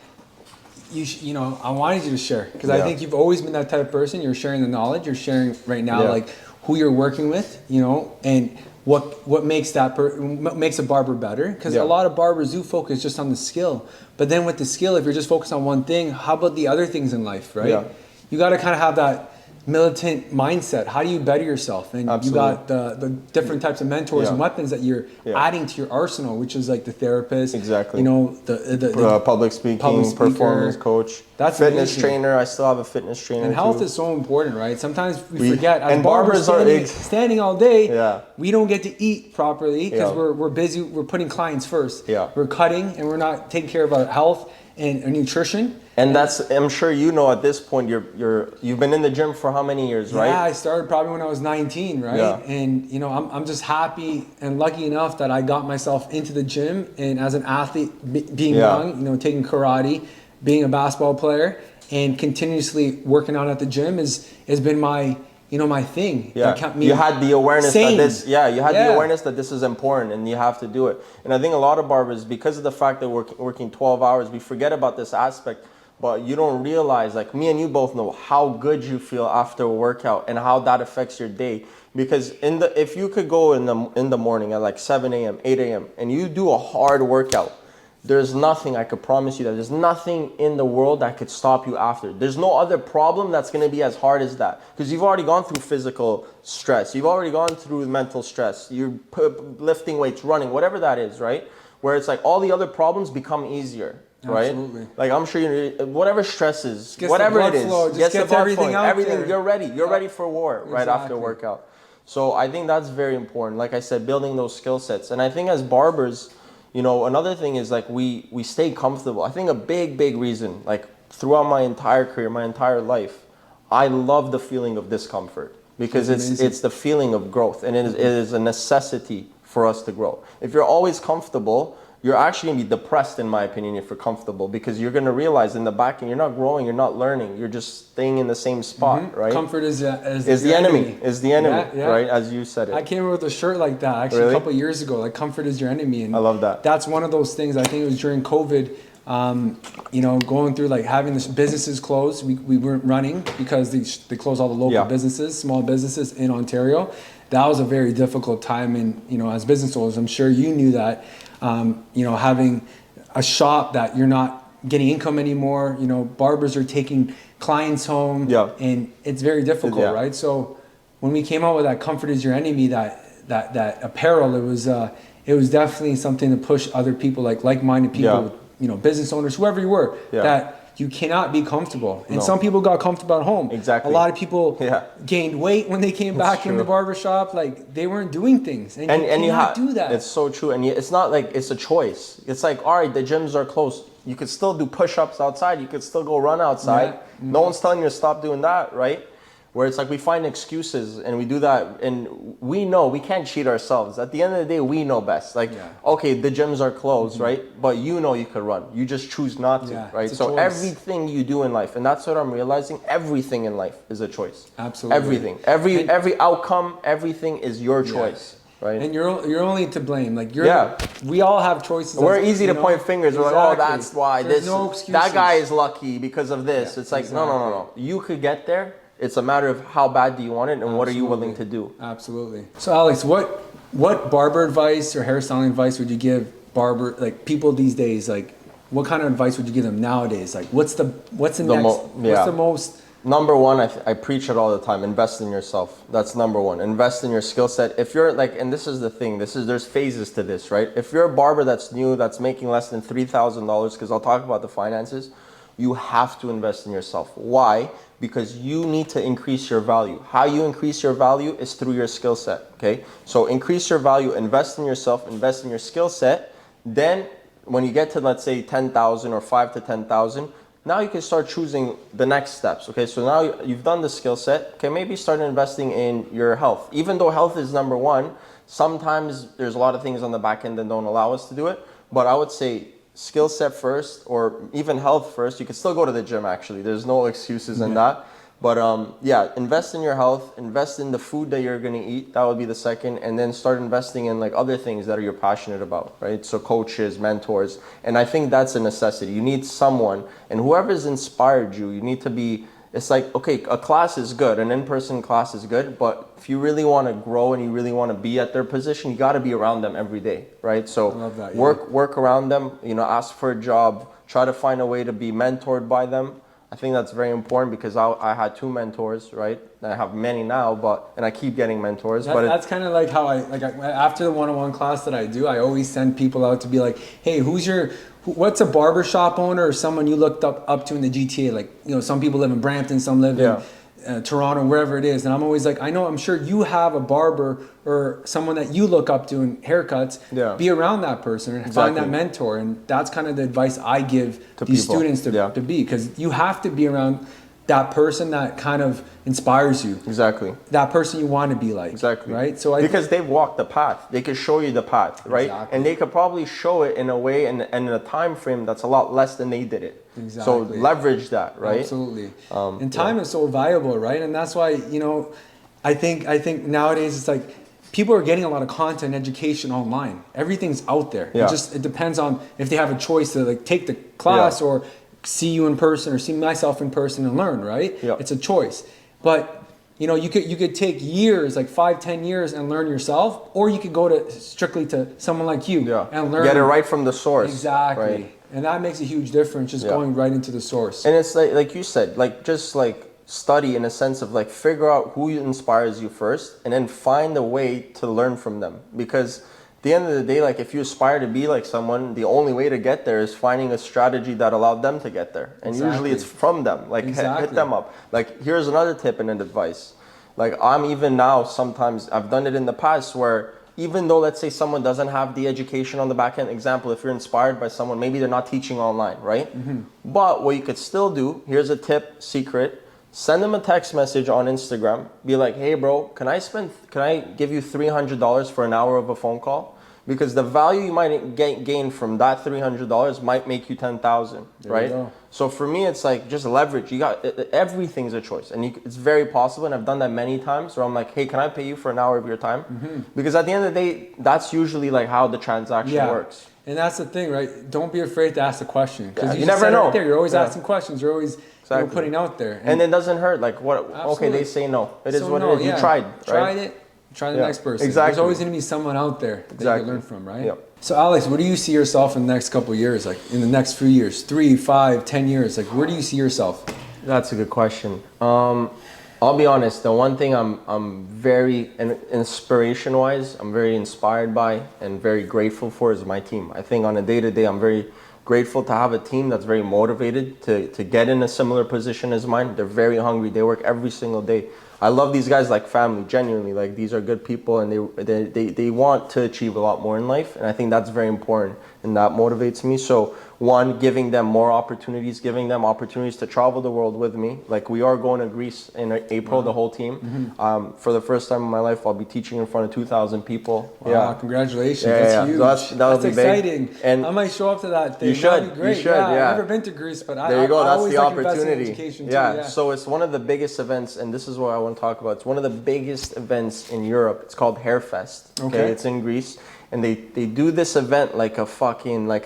Speaker 3: you know, I wanted you to share, because I think you've always been that type of person. You're sharing the knowledge. You're sharing right now, like, who you're working with, you know, and what makes what makes a barber better. Because a lot of barbers do focus just on the skill, but then with the skill, if you're just focused on one thing, how about the other things in life, right? You got to kind of have that militant mindset. How do you better yourself? And you got the different types of mentors and weapons that you're adding to your arsenal, which is like the therapist, you know, the
Speaker 2: public speaking, performance coach,
Speaker 3: that's
Speaker 2: fitness
Speaker 3: amazing.
Speaker 2: trainer. I still have a fitness trainer.
Speaker 3: And health
Speaker 2: too.
Speaker 3: is so important, right? Sometimes we forget. As
Speaker 2: and
Speaker 3: barbers
Speaker 2: are
Speaker 3: standing all day. We don't get to eat properly because we're busy. We're putting clients first. We're cutting and we're not taking care of our health and our nutrition.
Speaker 2: And that's, I'm sure you know at this point, you've been in the gym for how many years, right?
Speaker 3: Yeah, I started probably when I was 19, right? And you know, I'm just happy and lucky enough that I got myself into the gym, and as an athlete, being young, you know, taking karate, being a basketball player, and continuously working out at the gym has been my, you know, my thing.
Speaker 2: You had the awareness that this, the awareness that this is important and you have to do it. And I think a lot of barbers, because of the fact that we're working 12 hours, we forget about this aspect. But you don't realize, like me and you both know, how good you feel after a workout and how that affects your day. Because if you could go in the morning at like 7 a.m., 8 a.m. and you do a hard workout, there's nothing, I could promise you that, there's nothing in the world that could stop you after. There's no other problem that's going to be as hard as that. Because you've already gone through physical stress. You've already gone through mental stress. You're lifting weights, running, whatever that is, right? Where it's like all the other problems become easier. Right?
Speaker 3: Absolutely.
Speaker 2: Like, I'm sure whatever stresses, whatever it is, gets the blood flowing, everything, you're ready. You're ready for war right after a workout. So I think that's very important. Like I said, building those skill sets. And I think as barbers, you know, another thing is like we stay comfortable. I think a big reason, like throughout my entire career, my entire life, I love the feeling of discomfort because it's the feeling of growth, and it is a necessity for us to grow. If you're always comfortable, you're actually gonna be depressed, in my opinion, if you're comfortable, because you're gonna realize in the back end you're not growing, you're not learning, you're just staying in the same spot, right?
Speaker 3: Comfort is
Speaker 2: the enemy. Is the enemy, right? As you said it.
Speaker 3: I came up with a shirt like that actually a couple of years ago. Like, comfort is your enemy, and
Speaker 2: I love that.
Speaker 3: That's one of those things. I think it was during COVID. You know, going through like having the businesses closed. We weren't running because they closed all the local businesses, small businesses in Ontario. That was a very difficult time, and you know, as business owners, I'm sure you knew that. You know, having a shop that you're not getting income anymore. You know, barbers are taking clients home, and it's very difficult, right? So when we came out with that "Comfort is your enemy," that apparel, it was definitely something to push other people, like-minded people, you know, business owners, whoever you were, that you cannot be comfortable. And some people got comfortable at home.
Speaker 2: Exactly.
Speaker 3: A lot of people gained weight when they came back from the barbershop. Like, they weren't doing things. And you cannot do that.
Speaker 2: It's so true. And it's not like it's a choice. It's like, all right, the gyms are closed. You could still do push-ups outside. You could still go run outside. No one's telling you to stop doing that, right? Where it's like we find excuses and we do that, and we know we can't cheat ourselves. At the end of the day, we know best. Like, okay, the gyms are closed, right? But you know you could run. You just choose not to, right? So everything you do in life, and that's what I'm realizing, everything in life is a choice.
Speaker 3: Absolutely.
Speaker 2: Everything. Every outcome, everything is your choice. Right?
Speaker 3: And you're only to blame. Like, we all have choices.
Speaker 2: We're easy to point fingers. We're like, oh, that's why
Speaker 3: no excuses.
Speaker 2: That guy is lucky because of this. It's like, no. You could get there. It's a matter of how bad do you want it, and what are you willing to do.
Speaker 3: Absolutely. So Alex, what barber advice or hairstyling advice would you give people these days? Like, what kind of advice would you give them nowadays? Like, what's the most?
Speaker 2: Number one, I preach it all the time. Invest in yourself. That's number one. Invest in your skill set. If you're like, and this is the thing, there's phases to this, right? If you're a barber that's new, that's making less than $3,000, because I'll talk about the finances, you have to invest in yourself. Why? Because you need to increase your value. How you increase your value is through your skill set, okay? So increase your value, invest in yourself, invest in your skill set. Then when you get to, let's say, 10,000 or 5 to 10,000, now you can start choosing the next steps, okay? So now you've done the skill set, okay? Maybe start investing in your health. Even though health is number one, sometimes there's a lot of things on the back end that don't allow us to do it. But I would say skill set first, or even health first. You can still go to the gym, actually. There's no excuses in that. But invest in your health, invest in the food that you're gonna eat. That would be the second. And then start investing in like other things that you're passionate about, right? So coaches, mentors. And I think that's a necessity. You need someone, and whoever's inspired you, you need to be, it's like, okay, a class is good, an in-person class is good, but if you really want to grow and you really want to be at their position, you got to be around them every day, right? So work around them, you know, ask for a job, try to find a way to be mentored by them. I think that's very important, because I had 2 mentors, right? I have many now, and I keep getting mentors.
Speaker 3: That's kind of like how after the one-on-one class that I do, I always send people out to be like, hey, what's a barbershop owner or someone you looked up to in the GTA? Like, you know, some people live in Brampton, some live in Toronto, wherever it is. And I'm always like, I'm sure you have a barber or someone that you look up to in haircuts. Be around that person and find that mentor. And that's kind of the advice I give these students to be, because you have to be around that person that kind of inspires you.
Speaker 2: Exactly.
Speaker 3: That person you want to be like.
Speaker 2: Exactly.
Speaker 3: Right? So
Speaker 2: because they've walked the path. They could show you the path, right?
Speaker 3: Exactly.
Speaker 2: And they could probably show it in a way and in a time frame that's a lot less than they did it.
Speaker 3: Exactly.
Speaker 2: So leverage that, right?
Speaker 3: Absolutely. And time is so valuable, right? And that's why, you know, I think nowadays it's like people are getting a lot of content education online. Everything's out there. It depends on if they have a choice to like take the class or see you in person or see myself in person and learn, right? It's a choice. But you know, you could take years, like 5-10 years, and learn yourself, or you could go strictly to someone like you and learn.
Speaker 2: Get it right from the source.
Speaker 3: Exactly.
Speaker 2: Right?
Speaker 3: And that makes a huge difference, just going right into the source.
Speaker 2: And it's like you said, like just like study in a sense of like figure out who inspires you first, and then find a way to learn from them. Because at the end of the day, like if you aspire to be like someone, the only way to get there is finding a strategy that allowed them to get there. And usually it's from them. Like hit them up. Like here's another tip and an advice. Like I'm even now, sometimes I've done it in the past where even though let's say someone doesn't have the education on the back end, example, if you're inspired by someone, maybe they're not teaching online, right? But what you could still do, here's a tip, secret, send them a text message on Instagram. Be like, hey bro, can I give you $300 for an hour of a phone call? because the value you might gain from that $300 might make you 10,000, right? So for me, it's like just leverage. You got everything's a choice, and it's very possible. And I've done that many times where I'm like, hey, can I pay you for an hour of your time? Because at the end of the day, that's usually like how the transaction works.
Speaker 3: And that's the thing, right? Don't be afraid to ask the question, because
Speaker 2: you never know.
Speaker 3: Right there, you're always asking questions. You're always putting out there,
Speaker 2: and it doesn't hurt. Like what? Okay, they say no. It is what it is. You tried. Right?
Speaker 3: Tried it. Try the next person.
Speaker 2: Exactly.
Speaker 3: There's always going to be someone out there that you can learn from, right?
Speaker 2: Yep.
Speaker 3: So Alex, where do you see yourself in the next couple of years? Like in the next few years, 3, 5, 10 years? Like where do you see yourself?
Speaker 2: That's a good question. I'll be honest. The one thing I'm very inspiration-wise, I'm very inspired by and very grateful for is my team. I think on a day-to-day, I'm very grateful to have a team that's very motivated to get in a similar position as mine. They're very hungry. They work every single day. I love these guys like family, genuinely. Like these are good people, and they want to achieve a lot more in life, and I think that's very important, and that motivates me. So one, giving them more opportunities, giving them opportunities to travel the world with me. Like we are going to Greece in April, the whole team. For the first time in my life, I'll be teaching in front of 2,000 people.
Speaker 3: Wow, congratulations. That's huge.
Speaker 2: So that's
Speaker 3: exciting.
Speaker 2: Big. And
Speaker 3: I might show up to that thing.
Speaker 2: You should.
Speaker 3: That'd be great.
Speaker 2: You should,
Speaker 3: I've never been to Greece, but
Speaker 2: there you go. That's
Speaker 3: always
Speaker 2: the
Speaker 3: like investing in
Speaker 2: opportunity.
Speaker 3: education too,
Speaker 2: So it's one of the biggest events, and this is what I want to talk about. It's one of the biggest events in Europe. It's called Hairfest. Okay. It's in Greece, and they do this event like a fucking like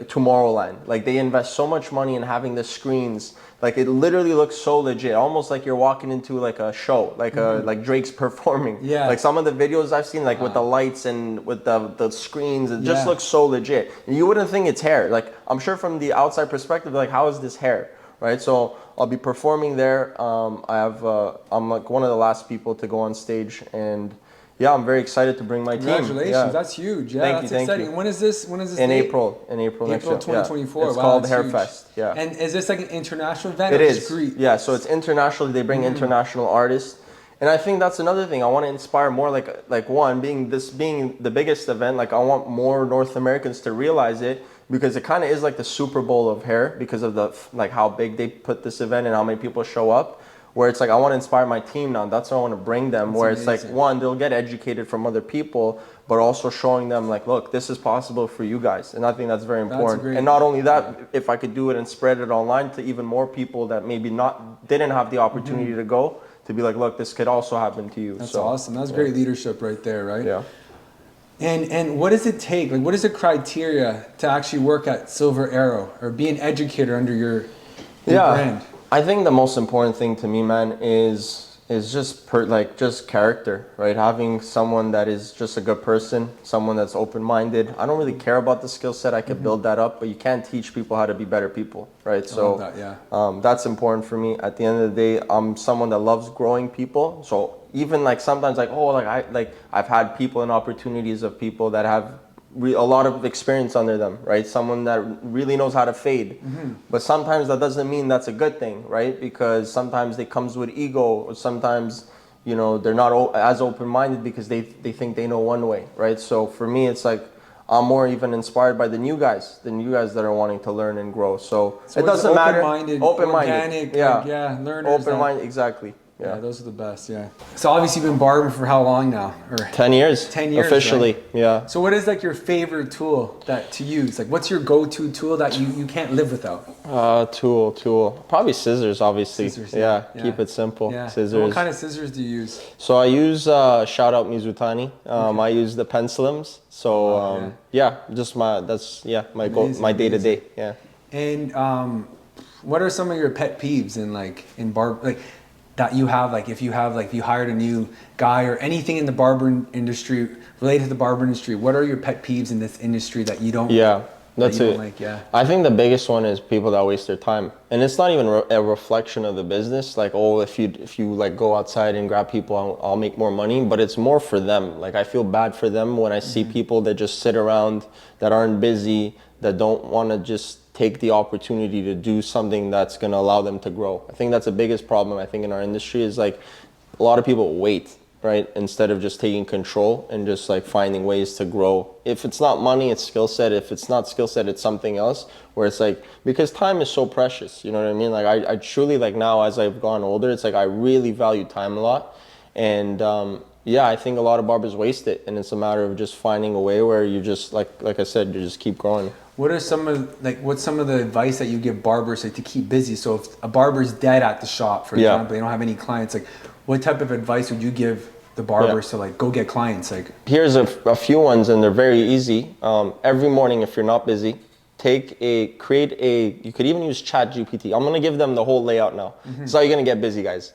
Speaker 2: Tomorrowland. Like they invest so much money in having the screens. Like it literally looks so legit, almost like you're walking into like a show, like like Drake's performing.
Speaker 3: Yeah.
Speaker 2: Like some of the videos I've seen, like with the lights and with the screens, it just looks so legit. And you wouldn't think it's hair. Like I'm sure from the outside perspective, like how is this hair, right? So I'll be performing there. I'm like one of the last people to go on stage, and yeah, I'm very excited to bring my team.
Speaker 3: Congratulations, that's huge. Yeah, that's exciting.
Speaker 2: You.
Speaker 3: When is this? When is this?
Speaker 2: In
Speaker 3: date?
Speaker 2: April next year.
Speaker 3: 2024.
Speaker 2: It's called Hairfest.
Speaker 3: Yeah. And is this like an international event?
Speaker 2: It is. Yeah, so it's international. They bring international artists, and I think that's another thing. I want to inspire more. Like one being the biggest event. Like I want more North Americans to realize it, because it kind of is like the Super Bowl of hair because of the like how big they put this event and how many people show up. Where it's like I want to inspire my team now. That's what I want to bring them. That's amazing. It's like one, they'll get educated from other people, but also showing them like, look, this is possible for you guys. And I think that's very important. And not only that, if I could do it and spread it online to even more people that maybe didn't have the opportunity to go, to be like, look, this could also happen to you.
Speaker 3: That's awesome. That's great leadership right there, right?
Speaker 2: Yeah.
Speaker 3: And what does it take? Like, what is the criteria to actually work at Silver Arrow or be an educator under your brand?
Speaker 2: I think the most important thing to me, man, is just just character, right? Having someone that is just a good person, someone that's open-minded. I don't really care about the skill set. I could build that up, but you can't teach people how to be better people, right? That's important for me. At the end of the day, I'm someone that loves growing people. So even like sometimes I've had people and opportunities of people that have a lot of experience under them, right? Someone that really knows how to fade. But sometimes that doesn't mean that's a good thing, right? Because sometimes it comes with ego, or sometimes, you know, they're not as open-minded because they think they know one way, right? So for me, it's like I'm more even inspired by the new guys that are wanting to learn and grow. So it doesn't matter.
Speaker 3: Open-minded,
Speaker 2: organic,
Speaker 3: learners.
Speaker 2: Open-minded, exactly.
Speaker 3: Yeah, those are the best, So obviously you've been barbering for how long now?
Speaker 2: 10 years.
Speaker 3: 10 years,
Speaker 2: officially,
Speaker 3: right?
Speaker 2: Yeah.
Speaker 3: So what is like your favorite tool to use? Like what's your go-to tool that you can't live without?
Speaker 2: Tool. Probably scissors, obviously.
Speaker 3: Scissors,
Speaker 2: keep it simple.
Speaker 3: Yeah.
Speaker 2: Scissors.
Speaker 3: So what kind of scissors do you use?
Speaker 2: So I use, shout out Mizutani. I use the Penslims. So my day-to-day, yeah.
Speaker 3: And what are some of your pet peeves in barber, that you have, if you hired a new guy or anything in the barber industry, related to the barber industry, what are your pet peeves in this industry that you don't
Speaker 2: that's it. I think the biggest one is people that waste their time, and it's not even a reflection of the business. Like, oh, if you like go outside and grab people, I'll make more money. But it's more for them. Like, I feel bad for them when I see people that just sit around, that aren't busy, that don't want to just take the opportunity to do something that's going to allow them to grow. I think that's the biggest problem, I think, in our industry is like a lot of people wait, right? Instead of just taking control and just like finding ways to grow. If it's not money, it's skill set. If it's not skill set, it's something else, where it's like, because time is so precious, you know what I mean? Like I truly, like now as I've gone older, it's like I really value time a lot. And yeah, I think a lot of barbers waste it, and it's a matter of just finding a way where you just like I said, you just keep growing.
Speaker 3: What are some of what's some of the advice that you give barbers like to keep busy? So if a barber's dead at the shop, for example, they don't have any clients, like what type of advice would you give the barbers to like go get clients? Like
Speaker 2: here's a few ones, and they're very easy. Every morning, if you're not busy, create a, you could even use ChatGPT. I'm gonna give them the whole layout now. This is how you're gonna get busy, guys.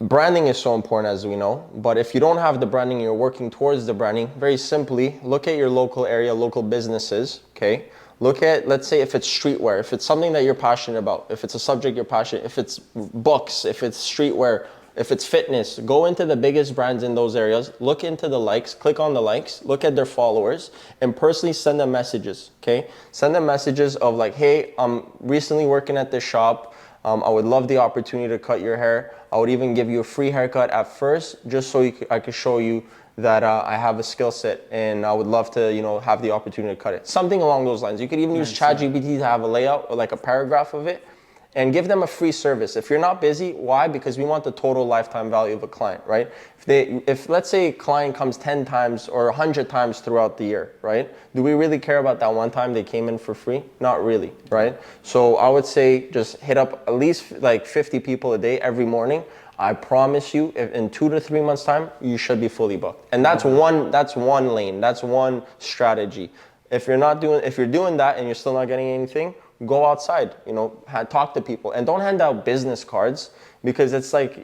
Speaker 2: Branding is so important, as we know, but if you don't have the branding, you're working towards the branding, very simply, look at your local area, local businesses, okay? Look at, let's say if it's streetwear, if it's something that you're passionate about, if it's a subject you're passionate, if it's books, if it's streetwear, if it's fitness, go into the biggest brands in those areas, look into the likes, click on the likes, look at their followers, and personally send them messages, okay? Send them messages of like, hey, I'm recently working at this shop. I would love the opportunity to cut your hair. I would even give you a free haircut at first, just so I could show you that I have a skill set, and I would love to, you know, have the opportunity to cut it. Something along those lines. You could even use ChatGPT to have a layout or like a paragraph of it, and give them a free service. If you're not busy, why? Because we want the total lifetime value of a client, right? If let's say a client comes 10 times or 100 times throughout the year, right? Do we really care about that one time they came in for free? Not really, right? So I would say just hit up at least like 50 people a day every morning. I promise you, if in 2 to 3 months time, you should be fully booked. And that's one lane, that's one strategy. If you're doing that and you're still not getting anything, go outside, you know, talk to people, and don't hand out business cards, because it's like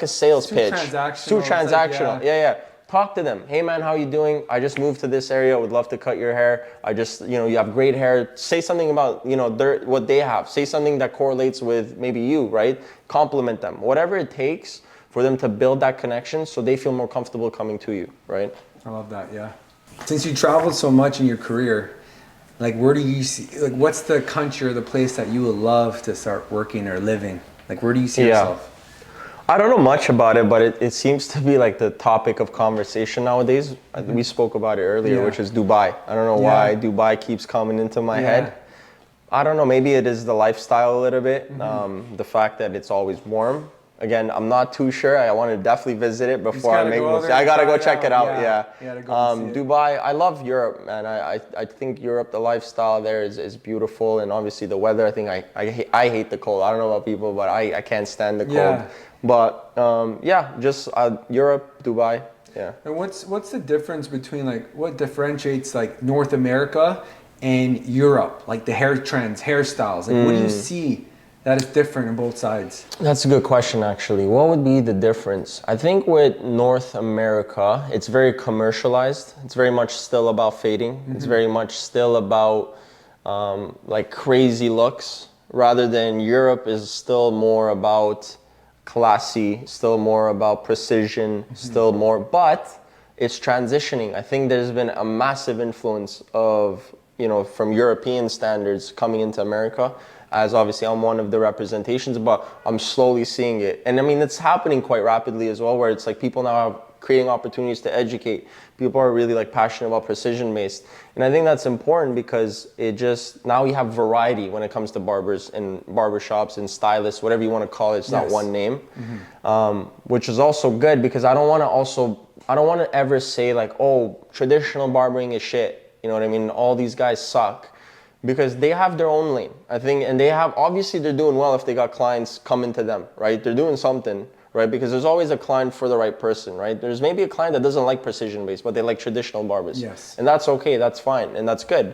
Speaker 2: a sales pitch. Too transactional. Yeah. Talk to them. Hey man, how you doing? I just moved to this area. Would love to cut your hair. You have great hair. Say something about, you know, what they have. Say something that correlates with maybe you, right? Compliment them. Whatever it takes for them to build that connection, so they feel more comfortable coming to you, right?
Speaker 3: I love that. Yeah. Since you traveled so much in your career, like where do you see, like what's the country or the place that you would love to start working or living? Like where do you see yourself?
Speaker 2: I don't know much about it, but it seems to be like the topic of conversation nowadays. We spoke about it earlier, which is Dubai. I don't know why Dubai keeps coming into my head. I don't know, maybe it is the lifestyle a little bit, the fact that it's always warm. Again, I'm not too sure. I want to definitely visit it before I make moves. I gotta go check it out. Dubai. I love Europe, man. I think Europe, the lifestyle there is beautiful, and obviously the weather. I think I hate the cold. I don't know about people, but I can't stand the cold. But just Europe, Dubai. Yeah.
Speaker 3: And what's the difference between like what differentiates like North America and Europe, like the hair trends, hairstyles? Like what do you see that is different on both sides?
Speaker 2: That's a good question, actually. What would be the difference? I think with North America, it's very commercialized. It's very much still about fading. It's very much still about like crazy looks, rather than Europe is still more about classy, still more about precision, still more, but it's transitioning. I think there's been a massive influence of, you know, from European standards coming into America, as obviously I'm one of the representations, but I'm slowly seeing it. And I mean, it's happening quite rapidly as well, where it's like people now are creating opportunities to educate. People are really like passionate about precision based. And I think that's important because it just, now we have variety when it comes to barbers and barbershops and stylists, whatever you want to call it. It's not one name, which is also good, because I don't want to ever say like, oh, traditional barbering is shit. You know what I mean? All these guys suck. Because they have their own lane, I think, and obviously they're doing well if they got clients coming to them, right? They're doing something, right? Because there's always a client for the right person, right? There's maybe a client that doesn't like precision-based, but they like traditional barbers.
Speaker 3: Yes.
Speaker 2: And that's okay, that's fine, and that's good.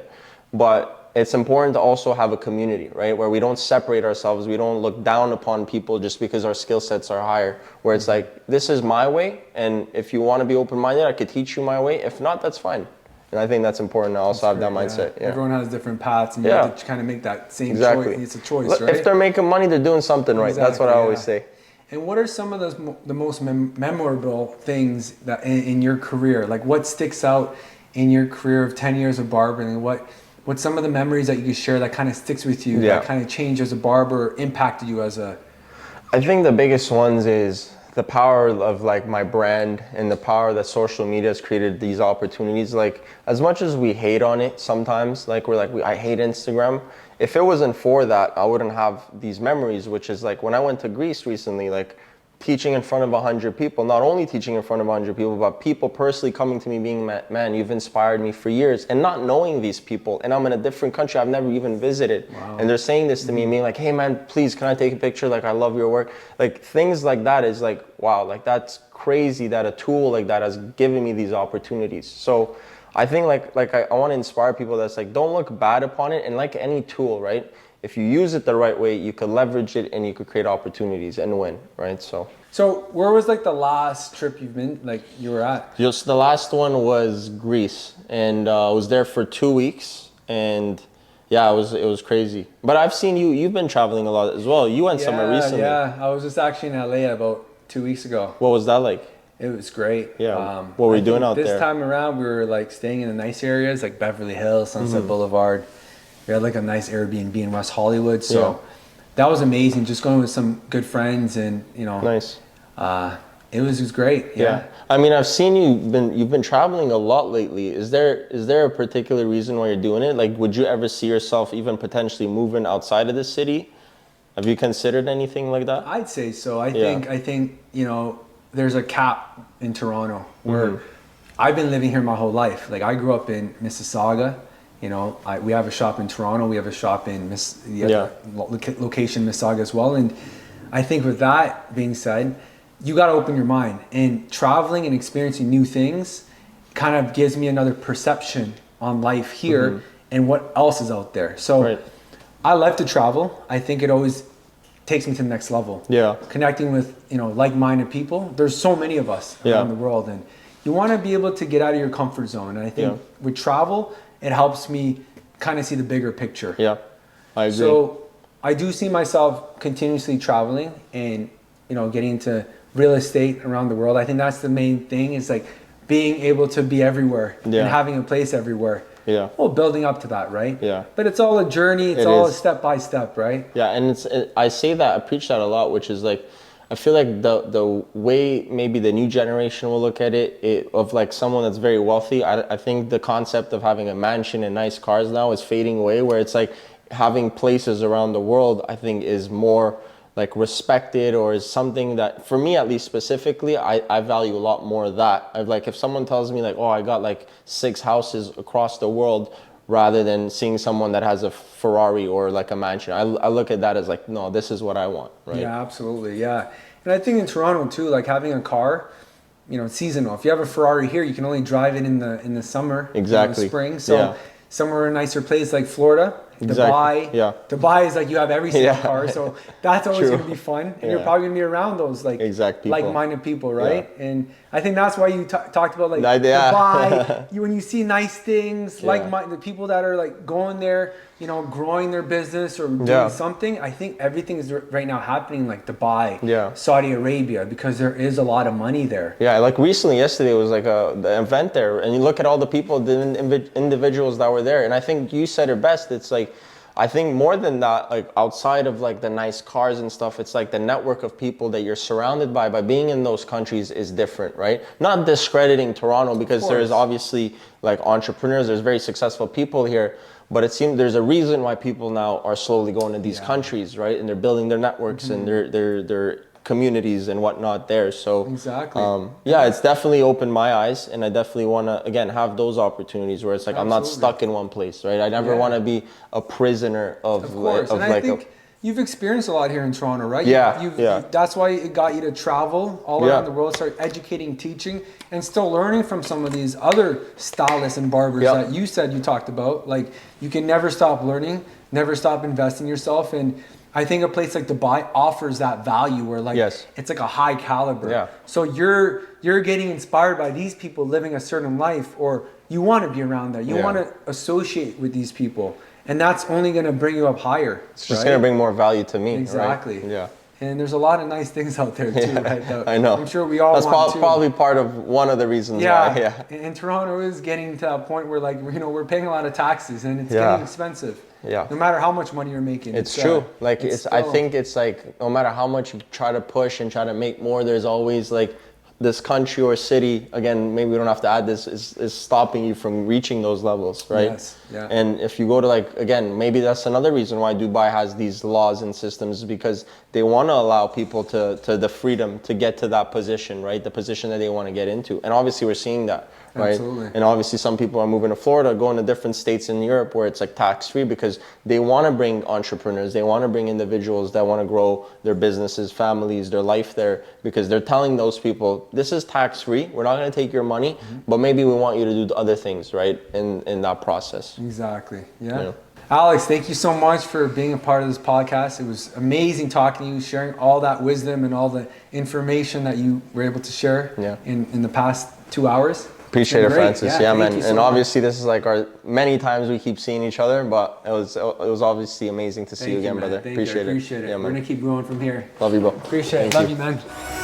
Speaker 2: But it's important to also have a community, right? Where we don't separate ourselves, we don't look down upon people just because our skill sets are higher. Where it's like, this is my way, and if you want to be open-minded, I could teach you my way. If not, that's fine. And I think that's important to also have that mindset. Yeah.
Speaker 3: Everyone has different paths, and you have to kind of make that same choice. It's a choice, right?
Speaker 2: If they're making money, they're doing something right. That's what I always say.
Speaker 3: And what are some of the most memorable things that in your career? Like what sticks out in your career of 10 years of barbering? What's some of the memories that you can share that kind of sticks with you, that kind of changed as a barber, impacted you as a...
Speaker 2: I think the biggest ones is the power of like my brand, and the power that social media has created these opportunities. Like, as much as we hate on it sometimes, like I hate Instagram. If it wasn't for that, I wouldn't have these memories, which is like when I went to Greece recently, like teaching in front of 100 people, not only teaching in front of 100 people, but people personally coming to me being, man, you've inspired me for years, and not knowing these people, and I'm in a different country I've never even visited.
Speaker 3: Wow.
Speaker 2: And they're saying this to me, being like, hey man, please, can I take a picture? Like, I love your work. Like, things like that is like, wow, like that's crazy that a tool like that has given me these opportunities. So I think I want to inspire people that's like, don't look bad upon it, and like any tool, right? If you use it the right way, you could leverage it and you could create opportunities and win, right? So
Speaker 3: where was like the last trip you were at?
Speaker 2: just the last one was Greece, and I was there for 2 weeks, and yeah, it was crazy. But I've seen you've been traveling a lot as well. You went somewhere recently.
Speaker 3: Yeah, I was just actually in LA about 2 weeks ago.
Speaker 2: What was that like?
Speaker 3: It was great.
Speaker 2: Yeah. What were you doing out there?
Speaker 3: This time around, we were like staying in the nice areas like Beverly Hills, Sunset Boulevard. We had like a nice Airbnb in West Hollywood, so that was amazing. Just going with some good friends, and
Speaker 2: Nice.
Speaker 3: It was great. Yeah.
Speaker 2: I mean, I've seen you've been traveling a lot lately. Is there a particular reason why you're doing it? Like, would you ever see yourself even potentially moving outside of the city? Have you considered anything like that?
Speaker 3: I'd say so. I think there's a cap in Toronto where I've been living here my whole life. Like, I grew up in Mississauga. We have a shop in Toronto. We have a shop in location Mississauga as well. And I think with that being said, you got to open your mind, and traveling and experiencing new things kind of gives me another perception on life here and what else is out there. So I love to travel. I think it always takes me to the next level. Yeah. Connecting with, like-minded people. There's so many of us around the world, and you want to be able to get out of your comfort zone. And I think with travel, it helps me kind of see the bigger picture. Yeah, I agree. So I do see myself continuously traveling and, getting into real estate around the world. I think that's the main thing, is like being able to be everywhere and having a place everywhere. Yeah. Well, building up to that, right? Yeah. But it's all a journey. It's all a step by step, right? Yeah, and I say that, I preach that a lot, which is like, I feel like the way maybe the new generation will look at it of like someone that's very wealthy, I think the concept of having a mansion and nice cars now is fading away, where it's like having places around the world, I think, is more like respected, or is something that, for me at least specifically, I value a lot more of that. I've like, if someone tells me like, oh, I got like 6 houses across the world, rather than seeing someone that has a Ferrari or like a mansion, I look at that as like, no, this is what I want, right? Yeah, absolutely, yeah. And I think in Toronto too, like having a car, it's seasonal. If you have a Ferrari here, you can only drive it in the summer, exactly, spring. So somewhere a nicer place like Florida, Dubai. Yeah. Dubai is like you have every single car, so that's always going to be fun, and you're probably going to be around those like-minded people, right? Yeah. And I think that's why you talked about like Dubai. When you see nice things, like-minded people that are like going there, growing their business or doing something. I think everything is right now happening like Dubai, Saudi Arabia, because there is a lot of money there. Yeah, like recently, yesterday was like the event there, and you look at all the people, the individuals that were there, and I think you said it best. It's like, I think more than that, like outside of like the nice cars and stuff, it's like the network of people that you're surrounded by being in those countries is different, right? Not discrediting Toronto, because there is obviously like entrepreneurs, there's very successful people here, but it seems there's a reason why people now are slowly going to these countries, right? And they're building their networks and their communities and whatnot there. So exactly. It's definitely opened my eyes, and I definitely want to again have those opportunities where it's like I'm not stuck in one place, right? I never want to be a prisoner of course. And I think you've experienced a lot here in Toronto, right? That's why it got you to travel all around the world, start educating, teaching, and still learning from some of these other stylists and barbers that you said you talked about. Like, you can never stop learning, never stop investing in yourself. And I think a place like Dubai offers that value where like it's like a high caliber. Yeah. So you're getting inspired by these people living a certain life, or you want to be around there. You want to associate with these people. And that's only going to bring you up higher. It's just going to bring more value to me. Exactly. Right? Yeah. And there's a lot of nice things out there too. Right? I know. I'm sure we all want to. That's probably part of one of the reasons why. Yeah. And Toronto is getting to a point where like, we're paying a lot of taxes, and it's getting expensive. Yeah. No matter how much money you're making. It's true. I think it's like, no matter how much you try to push and try to make more, there's always like
Speaker 2: this country or city, again, maybe we don't have to add this, is stopping you from reaching those levels, right?
Speaker 3: Yes, yeah.
Speaker 2: And if you go to like, again, maybe that's another reason why Dubai has these laws and systems, is because they want to allow people to the freedom to get to that position, right? The position that they want to get into. And obviously we're seeing that, right?
Speaker 3: Absolutely.
Speaker 2: And obviously some people are moving to Florida, going to different states in Europe where it's like tax-free, because they want to bring entrepreneurs, they want to bring individuals that want to grow their businesses, families, their life there, because they're telling those people, this is tax-free, we're not going to take your money, but maybe we want you to do other things, right, in that process.
Speaker 3: Exactly, yeah.
Speaker 2: You know?
Speaker 3: Alex, thank you so much for being a part of this podcast. It was amazing talking to you, sharing all that wisdom and all the information that you were able to share in the past 2 hours.
Speaker 2: Appreciate it, Francis. Yeah, man.
Speaker 3: So
Speaker 2: and obviously,
Speaker 3: much.
Speaker 2: this is like our many times we keep seeing each other, but it was obviously amazing to see you again, brother.
Speaker 3: Appreciate it.
Speaker 2: Yeah,
Speaker 3: We're gonna keep going from here.
Speaker 2: Love you, bro.
Speaker 3: Appreciate it.
Speaker 2: Thank
Speaker 3: Love
Speaker 2: you.
Speaker 3: you, man.